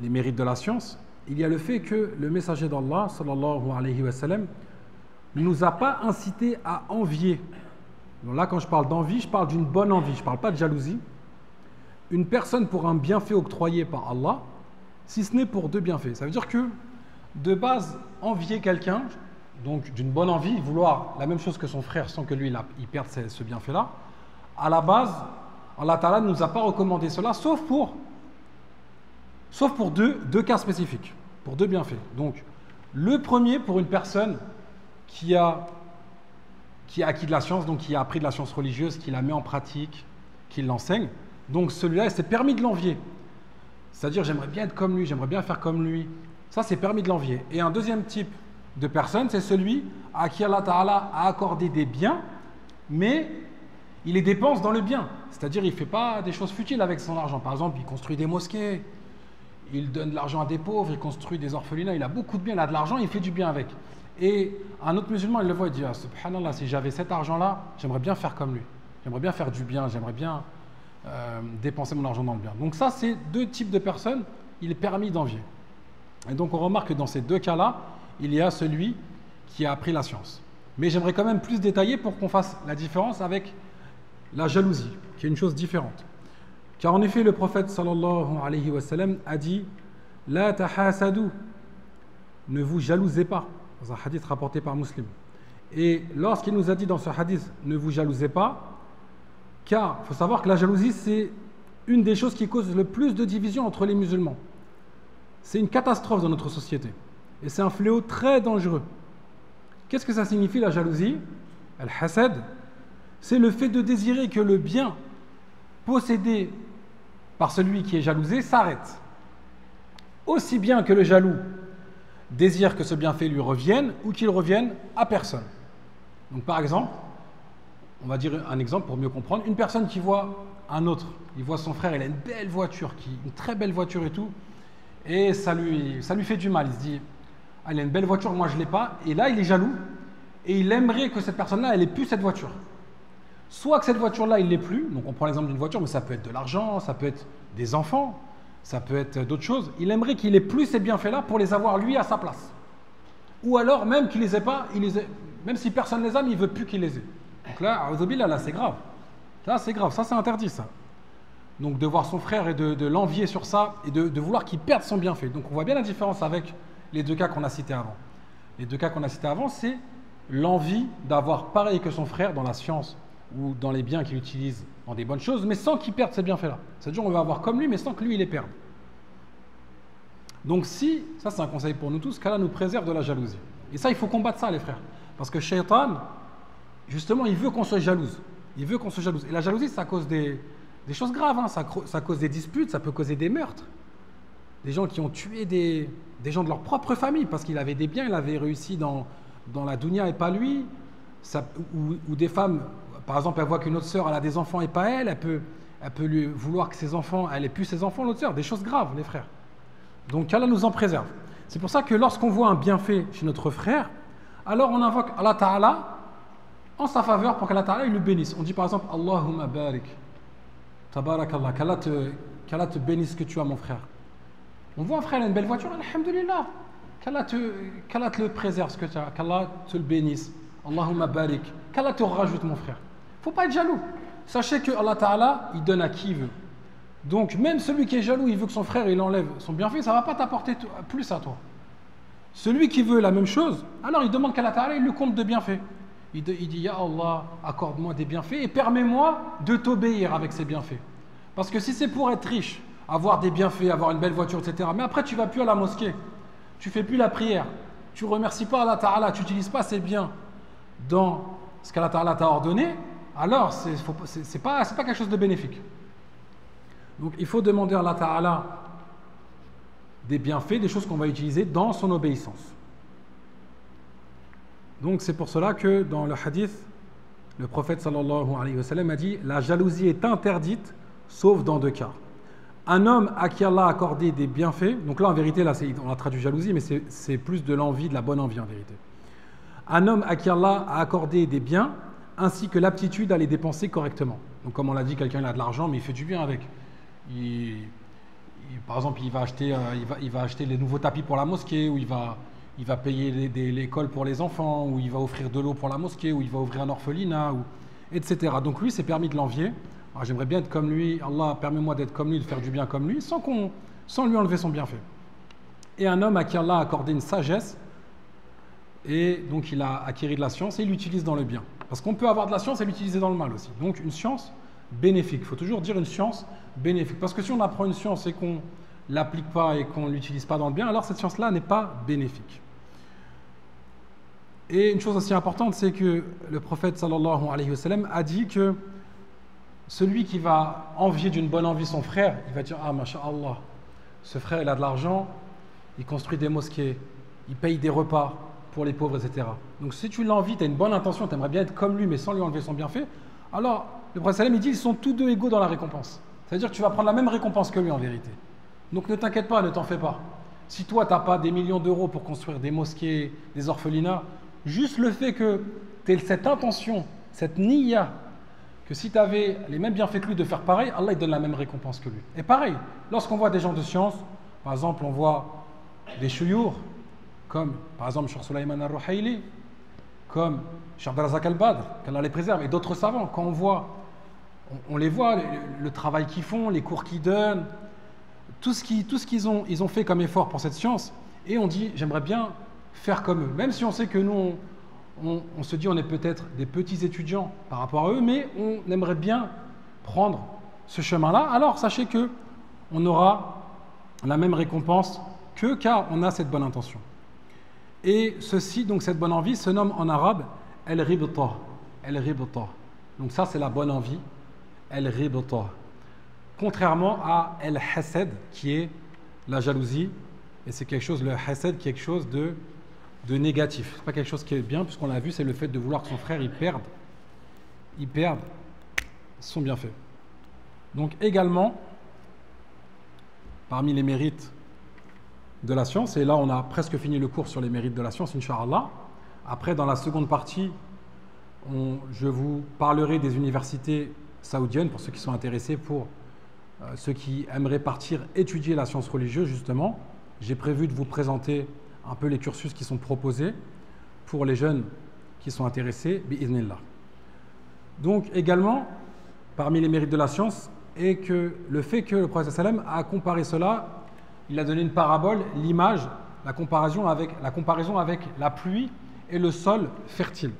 les mérites de la science, il y a le fait que le messager d'Allah, sallallahu alayhi wa sallam, ne nous a pas incité à envier. Donc là, quand je parle d'envie, je parle d'une bonne envie, je ne parle pas de jalousie. Une personne pour un bienfait octroyé par Allah, si ce n'est pour deux bienfaits. Ça veut dire que, de base, envier quelqu'un, donc d'une bonne envie, vouloir la même chose que son frère sans que lui il perde ce bienfait-là, à la base, Allah Ta'ala ne nous a pas recommandé cela, sauf pour deux cas spécifiques, pour deux bienfaits. Donc, le premier pour une personne qui a acquis de la science, donc qui a appris de la science religieuse, qui la met en pratique, qui l'enseigne. Donc celui-là, il s'est permis de l'envier. C'est-à-dire, j'aimerais bien être comme lui, j'aimerais bien faire comme lui. Ça, c'est permis de l'envier. Et un deuxième type de personne, c'est celui à qui Allah Ta'ala a accordé des biens, mais il les dépense dans le bien. C'est-à-dire, il ne fait pas des choses futiles avec son argent. Par exemple, il construit des mosquées, il donne de l'argent à des pauvres, il construit des orphelinats, il a beaucoup de biens, il a de l'argent, il fait du bien avec. Et un autre musulman, il le voit, il dit ah, subhanallah, si j'avais cet argent-là, j'aimerais bien faire comme lui. J'aimerais bien faire du bien, j'aimerais bien dépenser mon argent dans le bien. Donc ça, c'est deux types de personnes, il est permis d'envier. Et donc on remarque que dans ces deux cas-là, il y a celui qui a appris la science. Mais j'aimerais quand même plus détailler pour qu'on fasse la différence avec la jalousie, qui est une chose différente. Car en effet, le prophète sallallahu alayhi wa sallam a dit « La tahasadu » ne vous jalousez pas. Dans un hadith rapporté par Muslim. Et lorsqu'il nous a dit dans ce hadith « Ne vous jalousez pas », car il faut savoir que la jalousie, c'est une des choses qui cause le plus de division entre les musulmans. C'est une catastrophe dans notre société. Et c'est un fléau très dangereux. Qu'est-ce que ça signifie la jalousie? Al-hasad, c'est le fait de désirer que le bien possédé par celui qui est jalousé s'arrête. Aussi bien que le jaloux désire que ce bienfait lui revienne ou qu'il revienne à personne. Donc par exemple, on va dire un exemple pour mieux comprendre, une personne qui voit un autre, il voit son frère, il a une belle voiture, une très belle voiture et tout, et ça lui fait du mal, il se dit ah, il a une belle voiture, moi je ne l'ai pas, et là il est jaloux, et il aimerait que cette personne-là, elle n'ait plus cette voiture. Soit que cette voiture-là, il ne l'ait plus, donc on prend l'exemple d'une voiture, mais ça peut être de l'argent, ça peut être des enfants, ça peut être d'autres choses. Il aimerait qu'il ait plus ces bienfaits-là pour les avoir lui à sa place. Ou alors même qu'il les ait pas, même si personne ne les a, mais il ne veut plus qu'il les ait. Donc là, là c'est grave. Là c'est grave, ça c'est interdit ça. Donc de voir son frère et de l'envier sur ça et de vouloir qu'il perde son bienfait. Donc on voit bien la différence avec les deux cas qu'on a cités avant. Les deux cas qu'on a cités avant, c'est l'envie d'avoir pareil que son frère dans la science ou dans les biens qu'il utilise dans des bonnes choses, mais sans qu'il perde ces bienfaits-là. C'est-à-dire on va avoir comme lui, mais sans que lui il les perde. Donc si, ça c'est un conseil pour nous tous, qu'Allah nous préserve de la jalousie. Et ça, il faut combattre ça les frères. Parce que Shaitan, justement, il veut qu'on soit jalouse. Il veut qu'on soit jalouse. Et la jalousie, ça cause des choses graves, hein. Ça cause des disputes, ça peut causer des meurtres. Des gens qui ont tué des gens de leur propre famille parce qu'il avait des biens, il avait réussi dans la dunya et pas lui. Ou des femmes, par exemple, elle voit qu'une autre sœur elle a des enfants et pas elle, elle peut lui vouloir que ses enfants, elle ait plus ses enfants, l'autre sœur. Des choses graves, les frères. Donc Allah nous en préserve. C'est pour ça que lorsqu'on voit un bienfait chez notre frère, alors on invoque Allah Ta'ala en sa faveur pour qu'Allah Ta'ala il le bénisse. On dit par exemple Allahumma barik, tabarakallah, qu'Allah te bénisse ce que tu as mon frère. On voit un frère, il a une belle voiture, alhamdulillah, qu'Allah te le préserve ce que tu as, qu'Allah te le bénisse. Allahumma barik, qu'Allah te rajoute mon frère. Il ne faut pas être jaloux. Sachez que Allah Ta'ala, il donne à qui il veut. Donc même celui qui est jaloux, il veut que son frère il enlève son bienfait, ça ne va pas t'apporter plus à toi. Celui qui veut la même chose, alors il demande qu'Allah Ta'ala, il le compte de bienfaits. Il dit, Ya Allah, accorde-moi des bienfaits et permets-moi de t'obéir avec ces bienfaits. Parce que si c'est pour être riche, avoir des bienfaits, avoir une belle voiture, etc., mais après tu vas plus à la mosquée, tu fais plus la prière, tu remercies pas Allah Ta'ala, tu n'utilises pas ces biens dans ce qu'Allah Ta'ala t'a ordonné, alors c'est pas quelque chose de bénéfique. Donc il faut demander à Allah Ta'ala des bienfaits, des choses qu'on va utiliser dans son obéissance. Donc c'est pour cela que dans le hadith, le prophète sallallahu alayhi wa sallam a dit: la jalousie est interdite sauf dans 2 cas. Un homme à qui Allah a accordé des bienfaits, donc là en vérité là, on a traduit jalousie, mais c'est plus de l'envie, de la bonne envie en vérité. Un homme à qui Allah a accordé des biens ainsi que l'aptitude à les dépenser correctement. Donc comme on l'a dit, quelqu'un il a de l'argent mais il fait du bien avec. Par exemple, il va acheter les nouveaux tapis pour la mosquée, ou il va payer l'école pour les enfants, ou il va offrir de l'eau pour la mosquée, ou il va ouvrir un orphelinat, etc. Donc lui, c'est permis de l'envier. Alors, j'aimerais bien être comme lui. Allah, permets-moi d'être comme lui, de faire du bien comme lui, sans lui enlever son bienfait. Et un homme à qui Allah a accordé une sagesse, et donc il a acquis de la science, et il l'utilise dans le bien. Parce qu'on peut avoir de la science et l'utiliser dans le mal aussi. Donc une science bénéfique. Il faut toujours dire une science bénéfique. Parce que si on apprend une science et qu'on ne l'applique pas et qu'on ne l'utilise pas dans le bien, alors cette science-là n'est pas bénéfique. Et une chose aussi importante, c'est que le prophète sallallahu alayhi wa sallam a dit que celui qui va envier d'une bonne envie son frère, il va dire: ah, masha'Allah, ce frère il a de l'argent, il construit des mosquées, il paye des repas pour les pauvres, etc. Donc si tu l'envies, tu as une bonne intention, tu aimerais bien être comme lui, mais sans lui enlever son bienfait, alors le prophète sallam il dit: ils sont tous deux égaux dans la récompense. C'est-à-dire que tu vas prendre la même récompense que lui en vérité. Donc ne t'inquiète pas, ne t'en fais pas. Si toi tu n'as pas des millions d'euros pour construire des mosquées, des orphelinats, juste le fait que tu aies cette intention, cette niya, que si tu avais les mêmes bienfaits que lui de faire pareil, Allah il donne la même récompense que lui. Et pareil, lorsqu'on voit des gens de science, par exemple on voit des chouyours, comme par exemple Cheikh Souleymane al-Ruhaili, comme Cheikh Abdelrazak al-Badr, qu'Allah les préserve, et d'autres savants, quand on les voit, le travail qu'ils font, les cours qu'ils donnent, tout ce qu'ils ont fait comme effort pour cette science, et on dit: j'aimerais bien faire comme eux. Même si on sait que nous, on se dit on est peut-être des petits étudiants par rapport à eux, mais on aimerait bien prendre ce chemin-là, alors sachez que on aura la même récompense qu'eux, car on a cette bonne intention. Et ceci, donc cette bonne envie, se nomme en arabe el-ribta. El-ribta. Donc ça, c'est la bonne envie. El-ribta. Contrairement à el-hasad, qui est la jalousie. Et c'est quelque chose, le hasad, quelque chose de négatif. C'est pas quelque chose qui est bien, puisqu'on l'a vu, c'est le fait de vouloir que son frère, il perde son bienfait. Donc également, parmi les mérites de la science, et là on a presque fini le cours sur les mérites de la science, Inch'Allah. Après, dans la seconde partie, je vous parlerai des universités saoudiennes, pour ceux qui sont intéressés, pour ceux qui aimeraient partir étudier la science religieuse, justement. J'ai prévu de vous présenter un peu les cursus qui sont proposés pour les jeunes qui sont intéressés, bi'idhnillah. Donc également, parmi les mérites de la science, est que le fait que le prophète sallam a comparé cela, il a donné une parabole, l'image, la comparaison avec la pluie et le sol fertile.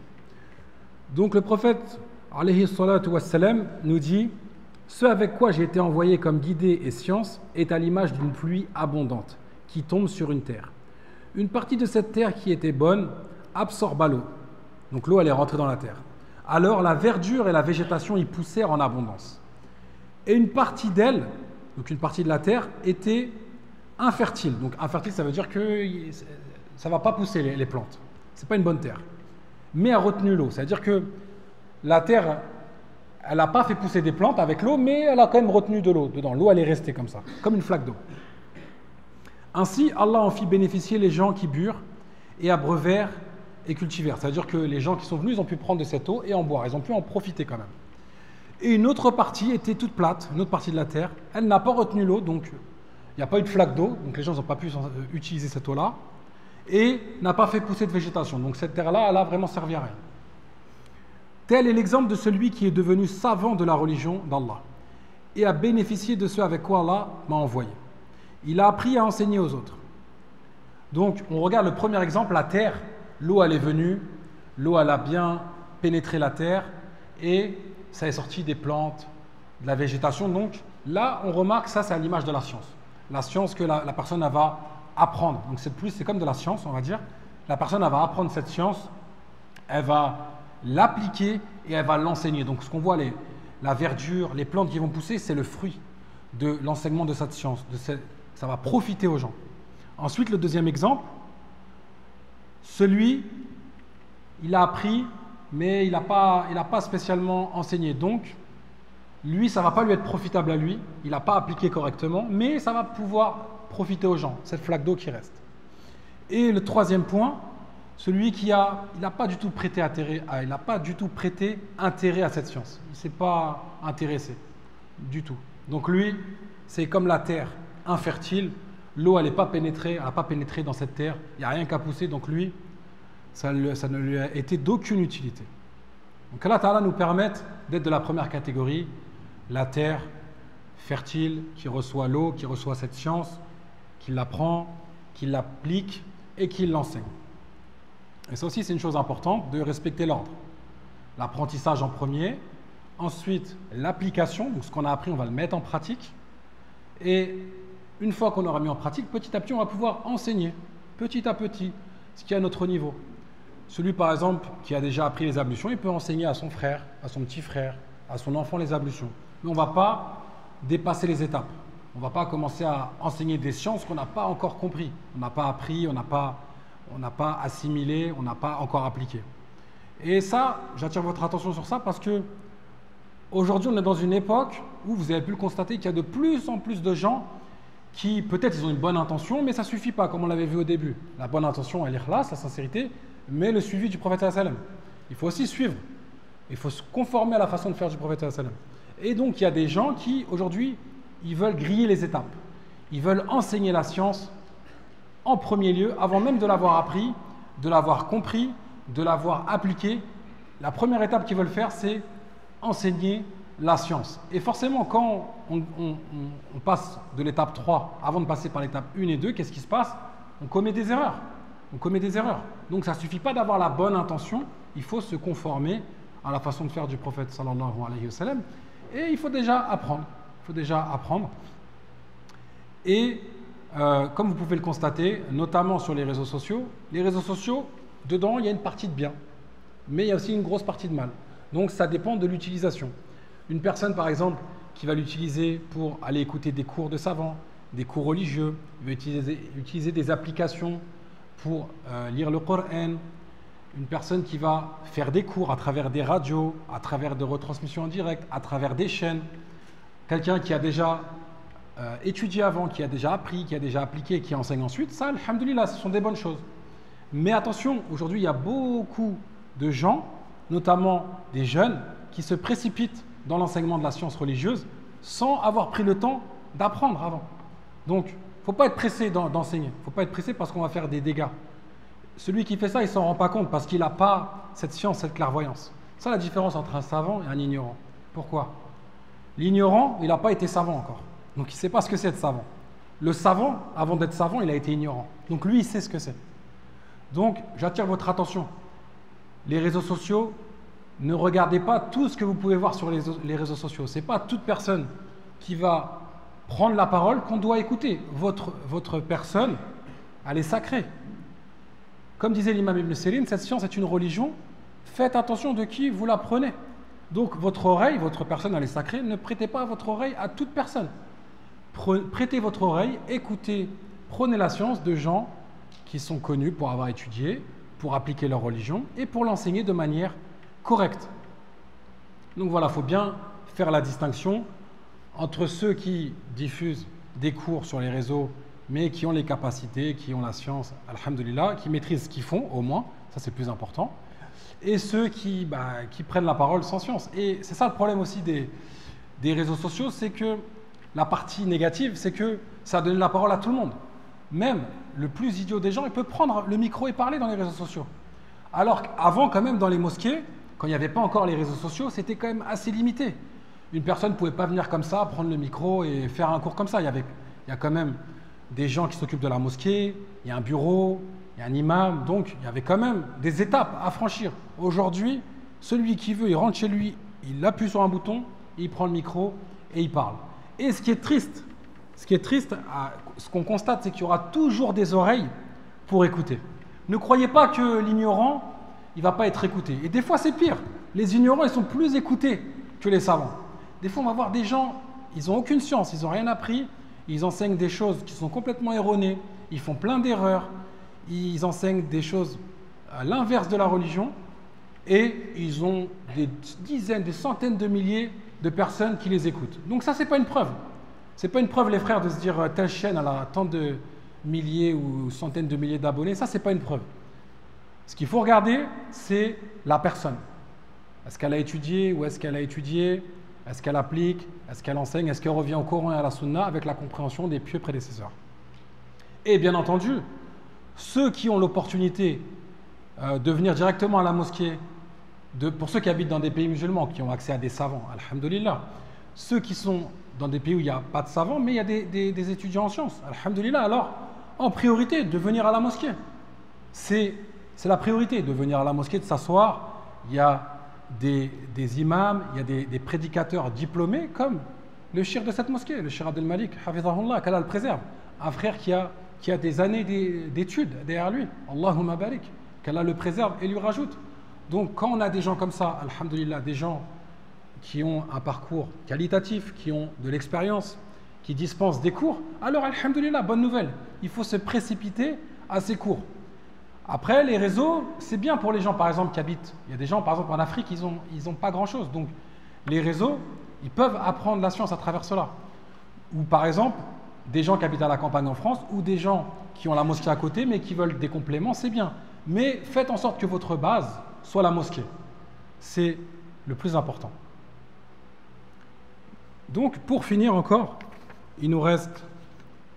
Donc le prophète alayhi salatu wassalam nous dit: ce avec quoi j'ai été envoyé comme guidée et science est à l'image d'une pluie abondante qui tombe sur une terre. Une partie de cette terre qui était bonne absorba l'eau. Donc l'eau elle est rentrée dans la terre. Alors la verdure et la végétation y poussèrent en abondance. Et une partie d'elle, donc une partie de la terre, était infertile. Donc infertile, ça veut dire que ça ne va pas pousser les plantes. Ce n'est pas une bonne terre. Mais a retenu l'eau. C'est-à-dire que la terre, elle n'a pas fait pousser des plantes avec l'eau, mais elle a quand même retenu de l'eau dedans. L'eau, elle est restée comme ça, comme une flaque d'eau. Ainsi, Allah en fit bénéficier les gens qui burent et abreuvèrent et cultivèrent. C'est-à-dire que les gens qui sont venus, ils ont pu prendre de cette eau et en boire. Ils ont pu en profiter quand même. Et une autre partie était toute plate, une autre partie de la terre. Elle n'a pas retenu l'eau, donc il n'y a pas eu de flaque d'eau. Donc les gens n'ont pas pu utiliser cette eau-là. Et n'a pas fait pousser de végétation. Donc cette terre-là, elle a vraiment servi à rien. Tel est l'exemple de celui qui est devenu savant de la religion d'Allah et a bénéficié de ce avec quoi Allah m'a envoyé. Il a appris à enseigner aux autres. Donc, on regarde le premier exemple, la terre. L'eau, elle est venue, l'eau, elle a bien pénétré la terre et ça est sorti des plantes, de la végétation. Donc, là, on remarque, ça, c'est à l'image de la science. La science que la personne, elle va apprendre. Donc, c'est comme de la science, on va dire. La personne, elle va apprendre cette science, elle va l'appliquer et elle va l'enseigner. Donc, ce qu'on voit, la verdure, les plantes qui vont pousser, c'est le fruit de l'enseignement de cette science. Ça va profiter aux gens. Ensuite, le deuxième exemple, celui, il a appris, mais il n'a pas spécialement enseigné. Donc, lui, ça ne va pas lui être profitable à lui, il n'a pas appliqué correctement, mais ça va pouvoir profiter aux gens, cette flaque d'eau qui reste. Et le troisième point, celui il n'a pas du tout prêté intérêt à cette science. Il ne s'est pas intéressé du tout. Donc lui, c'est comme la terre infertile, l'eau, elle n'a pas pénétré dans cette terre, il n'y a rien qu'à pousser, donc lui, ça ne lui a été d'aucune utilité. Donc Allah Ta'ala nous permet d'être de la première catégorie, la terre fertile qui reçoit l'eau, qui reçoit cette science, qui l'apprend, qui l'applique et qui l'enseigne. Et ça aussi, c'est une chose importante de respecter l'ordre. L'apprentissage en premier, ensuite l'application, donc ce qu'on a appris, on va le mettre en pratique. Et une fois qu'on aura mis en pratique, petit à petit, on va pouvoir enseigner, petit à petit, ce qui est à notre niveau. Celui, par exemple, qui a déjà appris les ablutions, il peut enseigner à son frère, à son petit frère, à son enfant les ablutions. Mais on ne va pas dépasser les étapes. On ne va pas commencer à enseigner des sciences qu'on n'a pas encore compris. On n'a pas appris, on n'a pas assimilé, on n'a pas encore appliqué. Et ça, j'attire votre attention sur ça parce que aujourd'hui, on est dans une époque où vous avez pu le constater qu'il y a de plus en plus de gens qui, peut-être, ils ont une bonne intention, mais ça ne suffit pas, comme on l'avait vu au début. La bonne intention, elle est l'ikhlas, la sincérité, mais le suivi du prophète sallam. Il faut aussi suivre. Il faut se conformer à la façon de faire du prophète sallam. Et donc, il y a des gens qui, aujourd'hui, ils veulent griller les étapes. Ils veulent enseigner la science en premier lieu, avant même de l'avoir appris, de l'avoir compris, de l'avoir appliqué. La première étape qu'ils veulent faire, c'est enseigner la science. Et forcément, quand on passe de l'étape 3, avant de passer par l'étape 1 et 2, qu'est-ce qui se passe? On commet des erreurs. Donc ça ne suffit pas d'avoir la bonne intention, il faut se conformer à la façon de faire du prophète sallallahu alayhi wa sallam. Et il faut déjà apprendre. Et comme vous pouvez le constater, notamment sur les réseaux sociaux, dedans, il y a une partie de bien, mais il y a aussi une grosse partie de mal. Donc ça dépend de l'utilisation. Une personne, par exemple, qui va l'utiliser pour aller écouter des cours de savants, des cours religieux, il va utiliser des applications pour lire le Coran, une personne qui va faire des cours à travers des radios, à travers des retransmissions en direct, à travers des chaînes, quelqu'un qui a déjà étudié avant, qui a déjà appris, qui a déjà appliqué, qui enseigne ensuite, ça, alhamdoulilah, ce sont des bonnes choses. Mais attention, aujourd'hui, il y a beaucoup de gens, notamment des jeunes, qui se précipitent dans l'enseignement de la science religieuse sans avoir pris le temps d'apprendre avant. Donc, il ne faut pas être pressé d'enseigner. Il ne faut pas être pressé parce qu'on va faire des dégâts. Celui qui fait ça, il ne s'en rend pas compte parce qu'il n'a pas cette science, cette clairvoyance. C'est la différence entre un savant et un ignorant. Pourquoi? L'ignorant, il n'a pas été savant encore. Donc, il ne sait pas ce que c'est être savant. Le savant, avant d'être savant, il a été ignorant. Donc, lui, il sait ce que c'est. Donc, j'attire votre attention. Les réseaux sociaux, ne regardez pas tout ce que vous pouvez voir sur les réseaux sociaux. Ce n'est pas toute personne qui va prendre la parole qu'on doit écouter. Votre personne, elle est sacrée. Comme disait l'imam Ibn Sirin, cette science est une religion. Faites attention de qui vous la prenez. Donc votre oreille, votre personne, elle est sacrée. Ne prêtez pas votre oreille à toute personne. Prêtez votre oreille, écoutez, prenez la science de gens qui sont connus pour avoir étudié, pour appliquer leur religion et pour l'enseigner de manière correcte. Donc voilà, il faut bien faire la distinction entre ceux qui diffusent des cours sur les réseaux, mais qui ont les capacités, qui ont la science, alhamdoulilah, qui maîtrisent ce qu'ils font au moins, ça c'est plus important, et ceux qui prennent la parole sans science. Et c'est ça le problème aussi des réseaux sociaux, c'est que la partie négative, c'est que ça donne la parole à tout le monde. Même le plus idiot des gens, il peut prendre le micro et parler dans les réseaux sociaux. Alors qu'avant, quand même, dans les mosquées, quand il n'y avait pas encore les réseaux sociaux, c'était quand même assez limité. Une personne ne pouvait pas venir comme ça, prendre le micro et faire un cours comme ça. Il y a quand même des gens qui s'occupent de la mosquée, il y a un bureau, il y a un imam, donc il y avait quand même des étapes à franchir. Aujourd'hui, celui qui veut, il rentre chez lui, il appuie sur un bouton, il prend le micro et il parle. Et ce qui est triste, ce qu'on constate, c'est qu'il y aura toujours des oreilles pour écouter. Ne croyez pas que l'ignorant, il ne va pas être écouté. Et des fois, c'est pire. Les ignorants, ils sont plus écoutés que les savants. Des fois, on va voir des gens, ils n'ont aucune science, ils n'ont rien appris, ils enseignent des choses qui sont complètement erronées, ils font plein d'erreurs, ils enseignent des choses à l'inverse de la religion, et ils ont des dizaines, des centaines de milliers de personnes qui les écoutent. Donc ça, ce n'est pas une preuve. Ce n'est pas une preuve, les frères, de se dire telle chaîne a tant de milliers ou centaines de milliers d'abonnés. Ça, ce n'est pas une preuve. Ce qu'il faut regarder, c'est la personne. Est-ce qu'elle a étudié ou est-ce qu'elle a étudié? Est-ce qu'elle applique? Est-ce qu'elle enseigne? Est-ce qu'elle revient au Coran et à la Sunna avec la compréhension des pieux prédécesseurs? Et bien entendu, ceux qui ont l'opportunité de venir directement à la mosquée, pour ceux qui habitent dans des pays musulmans, qui ont accès à des savants, alhamdoulilah. Ceux qui sont dans des pays où il n'y a pas de savants, mais il y a des étudiants en sciences, alhamdoulilah. Alors, en priorité, de venir à la mosquée. C'est la priorité, de venir à la mosquée, de s'asseoir. Il y a des imams, il y a des prédicateurs diplômés, comme le shir de cette mosquée, le shir Abdel Malik, hafizahullah, qu'Allah le préserve. Un frère qui a des années d'études derrière lui, Allahumma barik, qu'Allah le préserve et lui rajoute. Donc, quand on a des gens comme ça, alhamdoulilah, des gens qui ont un parcours qualitatif, qui ont de l'expérience, qui dispensent des cours, alors, alhamdoulilah, bonne nouvelle. Il faut se précipiter à ces cours. Après, les réseaux, c'est bien pour les gens, par exemple, qui habitent. Il y a des gens, par exemple, en Afrique, ils ont pas grand-chose. Donc, les réseaux, ils peuvent apprendre la science à travers cela. Ou, par exemple, des gens qui habitent à la campagne en France, ou des gens qui ont la mosquée à côté, mais qui veulent des compléments, c'est bien. Mais faites en sorte que votre base soit la mosquée. C'est le plus important. Donc, pour finir encore, il nous reste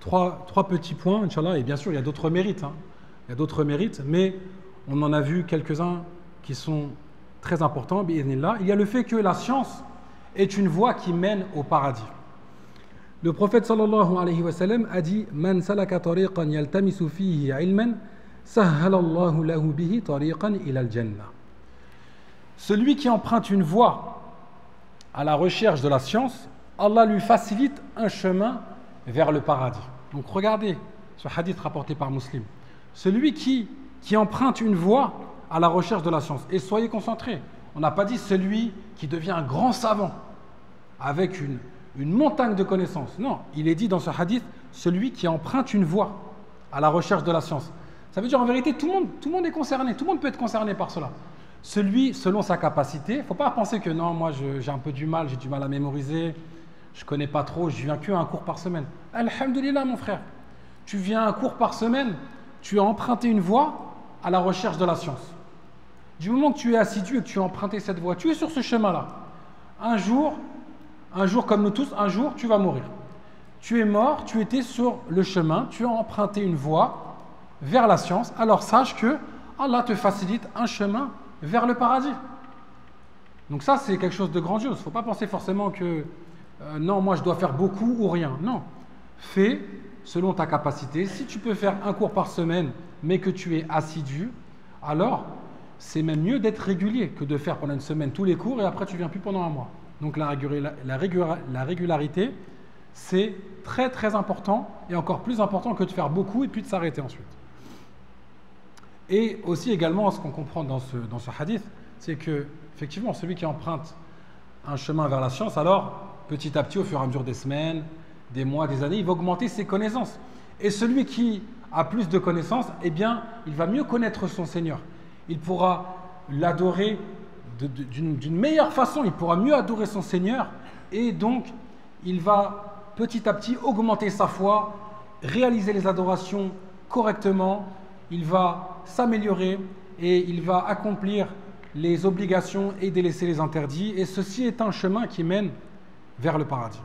trois petits points, Inch'Allah, et bien sûr, il y a d'autres mérites. Il y a d'autres mérites, mais on en a vu quelques-uns qui sont très importants, bi'idhnillah. Il y a le fait que la science est une voie qui mène au paradis. Le prophète sallallahu alayhi wa sallam a dit « Man salaka tariqan yaltamisu fihi ilman, sahhalallahu lahu bihi tariqan ila al-jannah » Celui qui emprunte une voie à la recherche de la science, Allah lui facilite un chemin vers le paradis. Donc regardez ce hadith rapporté par Muslim. Celui qui emprunte une voie à la recherche de la science. Et soyez concentrés. On n'a pas dit celui qui devient un grand savant avec une montagne de connaissances. Non, il est dit dans ce hadith, celui qui emprunte une voie à la recherche de la science. Ça veut dire en vérité, tout le monde est concerné. Tout le monde peut être concerné par cela. Celui, selon sa capacité, il ne faut pas penser que non, moi j'ai un peu du mal, j'ai du mal à mémoriser, je ne connais pas trop, je viens qu'à un cours par semaine. Alhamdulillah, mon frère. Tu viens à un cours par semaine, tu as emprunté une voie à la recherche de la science. Du moment que tu es assidu et que tu as emprunté cette voie, tu es sur ce chemin-là. Un jour comme nous tous, un jour, tu vas mourir. Tu es mort, tu étais sur le chemin, tu as emprunté une voie vers la science, alors sache que Allah te facilite un chemin vers le paradis. Donc ça, c'est quelque chose de grandiose. Il ne faut pas penser forcément que non, moi je dois faire beaucoup ou rien. Non, fais selon ta capacité. Si tu peux faire un cours par semaine, mais que tu es assidu, alors c'est même mieux d'être régulier que de faire pendant une semaine tous les cours et après tu ne viens plus pendant un mois. Donc la régularité, c'est très très important et encore plus important que de faire beaucoup et puis de s'arrêter ensuite. Et aussi également, ce qu'on comprend dans ce hadith, c'est que effectivement, celui qui emprunte un chemin vers la science, alors petit à petit, au fur et à mesure des semaines, des mois, des années, il va augmenter ses connaissances. Et celui qui a plus de connaissances, eh bien, il va mieux connaître son Seigneur. Il pourra l'adorer d'une meilleure façon, il pourra mieux adorer son Seigneur, et donc, il va petit à petit augmenter sa foi, réaliser les adorations correctement, il va s'améliorer et il va accomplir les obligations et délaisser les interdits, et ceci est un chemin qui mène vers le paradis.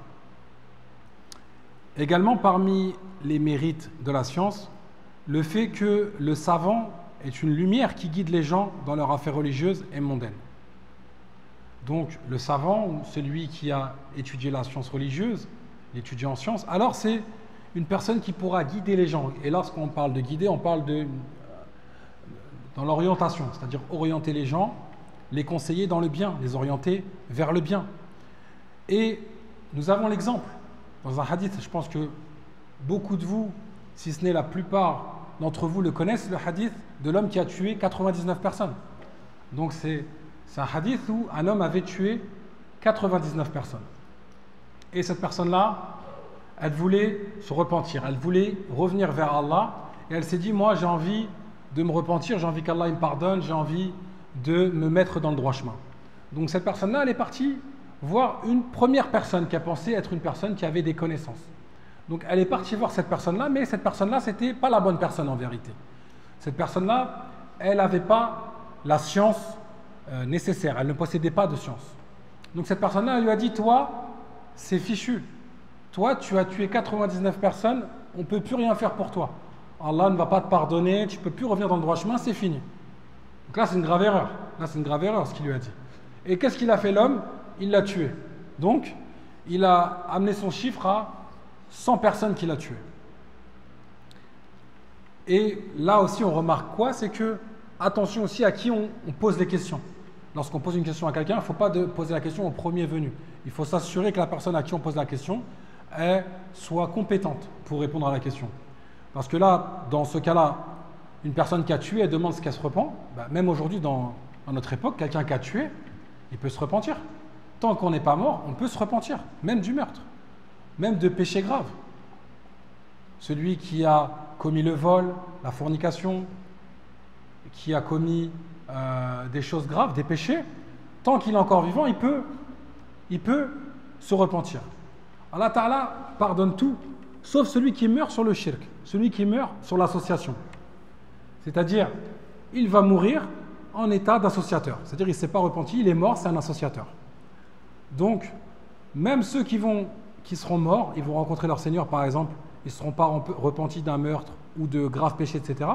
Également, parmi les mérites de la science, le fait que le savant est une lumière qui guide les gens dans leurs affaires religieuses et mondaines. Donc, le savant, ou celui qui a étudié la science religieuse, l'étudiant en sciences, alors c'est une personne qui pourra guider les gens. Et lorsqu'on parle de guider, on parle dans l'orientation, c'est-à-dire orienter les gens, les conseiller dans le bien, les orienter vers le bien. Et nous avons l'exemple. Dans un hadith, je pense que beaucoup de vous, si ce n'est la plupart d'entre vous, le connaissent, le hadith de l'homme qui a tué 99 personnes. Donc c'est un hadith où un homme avait tué 99 personnes. Et cette personne-là, elle voulait se repentir, elle voulait revenir vers Allah, et elle s'est dit, moi j'ai envie de me repentir, j'ai envie qu'Allah me pardonne, j'ai envie de me mettre dans le droit chemin. Donc cette personne-là, elle est partie voir une première personne qui a pensé être une personne qui avait des connaissances. Donc elle est partie voir cette personne-là, mais cette personne-là, c'était pas la bonne personne en vérité. Cette personne-là, elle n'avait pas la science nécessaire, elle ne possédait pas de science. Donc cette personne-là, elle lui a dit, toi, c'est fichu. Toi, tu as tué 99 personnes, on ne peut plus rien faire pour toi. Allah ne va pas te pardonner, tu ne peux plus revenir dans le droit chemin, c'est fini. Donc là, c'est une grave erreur. Là, c'est une grave erreur ce qu'il lui a dit. Et qu'est-ce qu'il a fait l'homme? Il l'a tué. Donc, il a amené son chiffre à 100 personnes qu'il a tuées. Et là aussi, on remarque quoi? C'est que, attention aussi à qui on pose les questions. Lorsqu'on pose une question à quelqu'un, il ne faut pas poser la question au premier venu. Il faut s'assurer que la personne à qui on pose la question soit compétente pour répondre à la question. Parce que là, dans ce cas-là, une personne qui a tué, elle demande ce qu'elle se repent. Même aujourd'hui, dans notre époque, quelqu'un qui a tué, il peut se repentir. Tant qu'on n'est pas mort, on peut se repentir, même du meurtre, même de péchés graves. Celui qui a commis le vol, la fornication, qui a commis des choses graves, des péchés, tant qu'il est encore vivant, il peut se repentir. Allah Ta'ala pardonne tout, sauf celui qui meurt sur le shirk, celui qui meurt sur l'association. C'est-à-dire, il va mourir en état d'associateur. C'est-à-dire, il ne s'est pas repenti, il est mort, c'est un associateur. Donc, même ceux qui seront morts, ils vont rencontrer leur Seigneur, par exemple, ils ne seront pas repentis d'un meurtre ou de graves péchés, etc.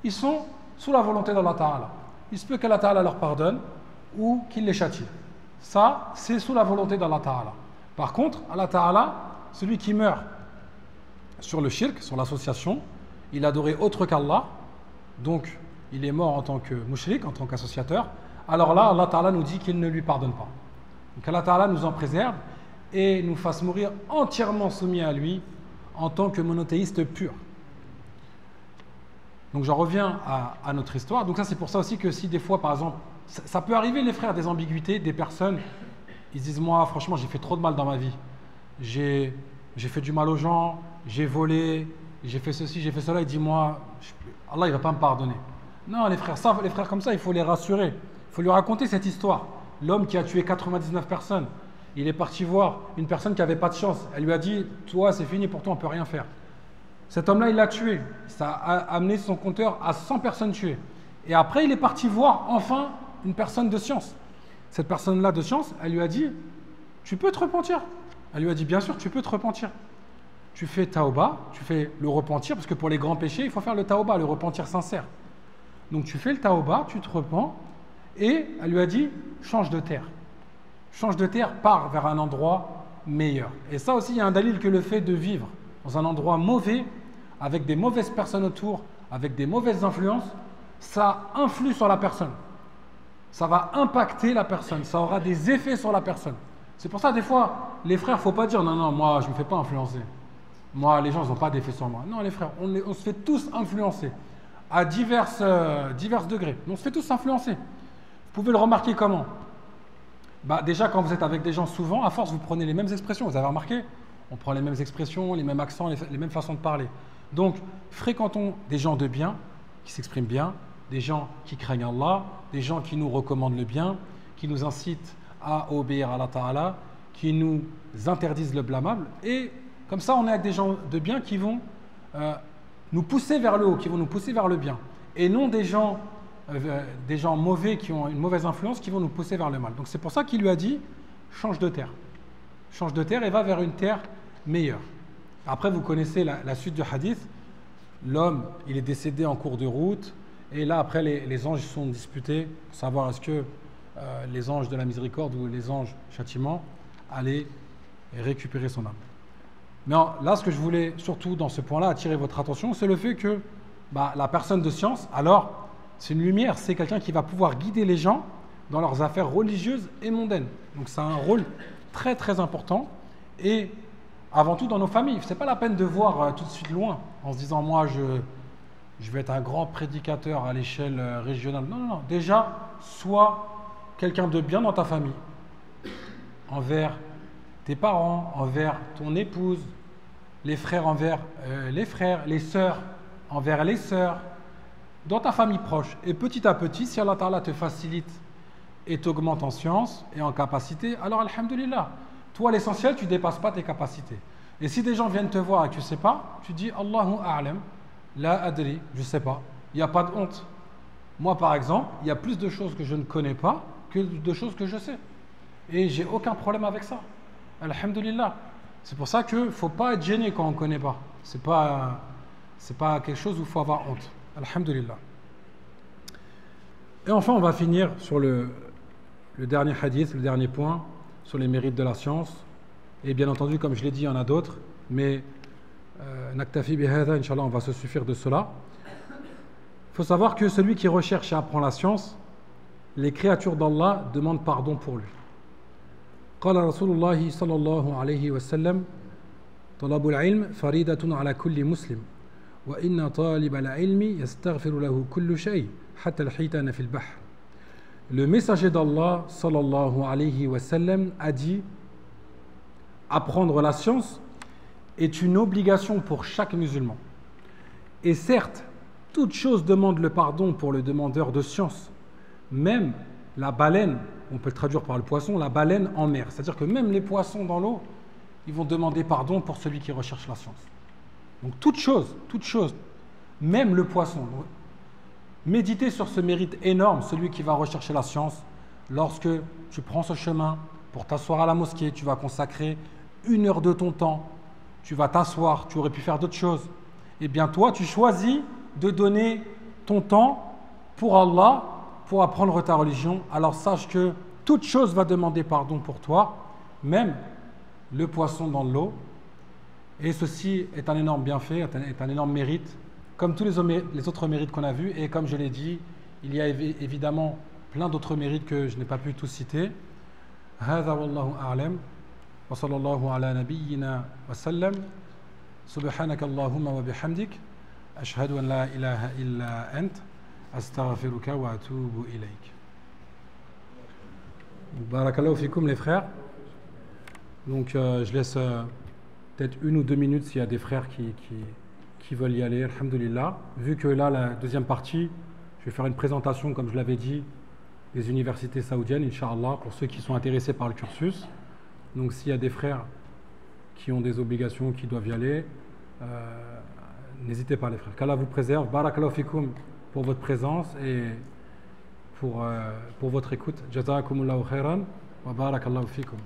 Ils sont sous la volonté d'Allah Ta'ala. Il se peut qu'Allah Ta'ala leur pardonne ou qu'il les châtie. Ça, c'est sous la volonté d'Allah Ta'ala. Par contre, Allah Ta'ala, celui qui meurt sur le shirk, sur l'association, il adorait autre qu'Allah, donc il est mort en tant que mushrik, en tant qu'associateur, alors là, Allah Ta'ala nous dit qu'il ne lui pardonne pas. Donc Allah Ta'ala nous en préserve et nous fasse mourir entièrement soumis à lui en tant que monothéiste pur. Donc j'en reviens à notre histoire. Donc ça, c'est pour ça aussi que si des fois, par exemple, ça peut arriver, les frères, des ambiguïtés, des personnes, ils disent, moi, franchement, j'ai fait trop de mal dans ma vie. J'ai fait du mal aux gens, j'ai volé, j'ai fait ceci, j'ai fait cela. Il dit, moi, Allah, il ne va pas me pardonner. Non, les frères comme ça, il faut les rassurer. Il faut lui raconter cette histoire. L'homme qui a tué 99 personnes, il est parti voir une personne qui n'avait pas de chance. Elle lui a dit, toi, c'est fini pour toi, on ne peut rien faire. Cet homme-là, il l'a tué. Ça a amené son compteur à 100 personnes tuées. Et après, il est parti voir enfin une personne de science. Cette personne-là de science, elle lui a dit, tu peux te repentir. Elle lui a dit, bien sûr, tu peux te repentir. Tu fais taoba, tu fais le repentir, parce que pour les grands péchés, il faut faire le taoba, le repentir sincère. Donc tu fais le taoba, tu te repens, et elle lui a dit, change de terre. Change de terre, pars vers un endroit meilleur. Et ça aussi, il y a un dalil que le fait de vivre dans un endroit mauvais, avec des mauvaises personnes autour, avec des mauvaises influences, ça influe sur la personne. Ça va impacter la personne, ça aura des effets sur la personne. C'est pour ça, des fois, les frères, il ne faut pas dire, non, moi, je ne me fais pas influencer. Moi, les gens, ils n'ont pas d'effet sur moi. Non, les frères, on se fait tous influencer, à divers degrés. On se fait tous influencer. Vous pouvez le remarquer comment? Déjà, quand vous êtes avec des gens souvent, à force, vous prenez les mêmes expressions. Vous avez remarqué? On prend les mêmes expressions, les mêmes accents, les mêmes façons de parler. Donc, fréquentons des gens de bien, qui s'expriment bien, des gens qui craignent Allah, des gens qui nous recommandent le bien, qui nous incitent à obéir à Allah Ta'ala, qui nous interdisent le blâmable. Et comme ça, on est avec des gens de bien qui vont nous pousser vers le haut, qui vont nous pousser vers le bien. Et non des gens mauvais qui ont une mauvaise influence qui vont nous pousser vers le mal. Donc c'est pour ça qu'il lui a dit, change de terre. Change de terre et va vers une terre meilleure. Après, vous connaissez la suite du hadith. L'homme, il est décédé en cours de route. Et là, après, les anges sont disputés pour savoir est-ce que les anges de la miséricorde ou les anges châtiment allaient récupérer son âme. Mais là, ce que je voulais surtout dans ce point-là attirer votre attention, c'est le fait que la personne de science, alors, c'est une lumière, c'est quelqu'un qui va pouvoir guider les gens dans leurs affaires religieuses et mondaines. Donc, c'est un rôle très, très important. Et avant tout, dans nos familles. Ce n'est pas la peine de voir tout de suite loin, en se disant, moi, je vais être un grand prédicateur à l'échelle régionale. Non, non, non. Déjà, sois quelqu'un de bien dans ta famille, envers tes parents, envers ton épouse, les frères envers les frères, les sœurs envers les sœurs, dans ta famille proche. Et petit à petit, si Allah Ta'ala te facilite et t'augmente en science et en capacité, alors alhamdulillah, toi l'essentiel, tu ne dépasses pas tes capacités. Et si des gens viennent te voir et que tu ne sais pas, tu dis Allahu a'lam, la adri, je ne sais pas. Il n'y a pas de honte. Moi par exemple, il y a plus de choses que je ne connais pas que de choses que je sais. Et j'ai aucun problème avec ça. Alhamdulillah. C'est pour ça qu'il ne faut pas être gêné quand on ne connaît pas. C'est pas quelque chose où il faut avoir honte. Alhamdulillah. Et enfin, on va finir sur le dernier hadith, le dernier point, sur les mérites de la science. Et bien entendu, comme je l'ai dit, il y en a d'autres, mais naktafi bihada, Inch'Allah, on va se suffire de cela. Il faut savoir que celui qui recherche et apprend la science, les créatures d'Allah demandent pardon pour lui. قال رسول الله صلى الله عليه وسلم طلب العلم فريدة على كل مسلم وإن طالب العلم يستغفر له كل شيء حتى الحيتان في البحر. Le messager d'Allah sallallahu alayhi wa sallam a dit: apprendre la science est une obligation pour chaque musulman. Et certes, toute chose demande le pardon pour le demandeur de science. Même la baleine, on peut le traduire par le poisson, la baleine en mer. C'est-à-dire que même les poissons dans l'eau, ils vont demander pardon pour celui qui recherche la science. Donc toute chose, même le poisson. Méditez sur ce mérite énorme, celui qui va rechercher la science. Lorsque tu prends ce chemin pour t'asseoir à la mosquée, tu vas consacrer 1 heure de ton temps, tu vas t'asseoir, tu aurais pu faire d'autres choses. Eh bien toi, tu choisis de donner ton temps pour Allah, pour apprendre ta religion. Alors sache que toute chose va demander pardon pour toi, même le poisson dans l'eau. Et ceci est un énorme bienfait, est un énorme mérite, comme tous les autres mérites qu'on a vus. Et comme je l'ai dit, il y a évidemment plein d'autres mérites que je n'ai pas pu tous citer. هذا والله أعلم وصلى الله على نبينا وسلم سبحانك اللهم وبحمدك أشهد أن لا إله إلا أنت أستغفرك وأتوب إليك. Barakallahu fikum les frères. Donc je laisse peut-être 1 ou 2 minutes s'il y a des frères qui veulent y aller, alhamdulillah. Vu que là, la deuxième partie, je vais faire une présentation, comme je l'avais dit, des universités saoudiennes, Inch'Allah, pour ceux qui sont intéressés par le cursus. Donc s'il y a des frères qui ont des obligations, qui doivent y aller, n'hésitez pas les frères. Qu'Allah vous préserve. Barakallahu fikum pour votre présence et pour votre écoute. Jazakumullahu khairan wa barakallahu fikum.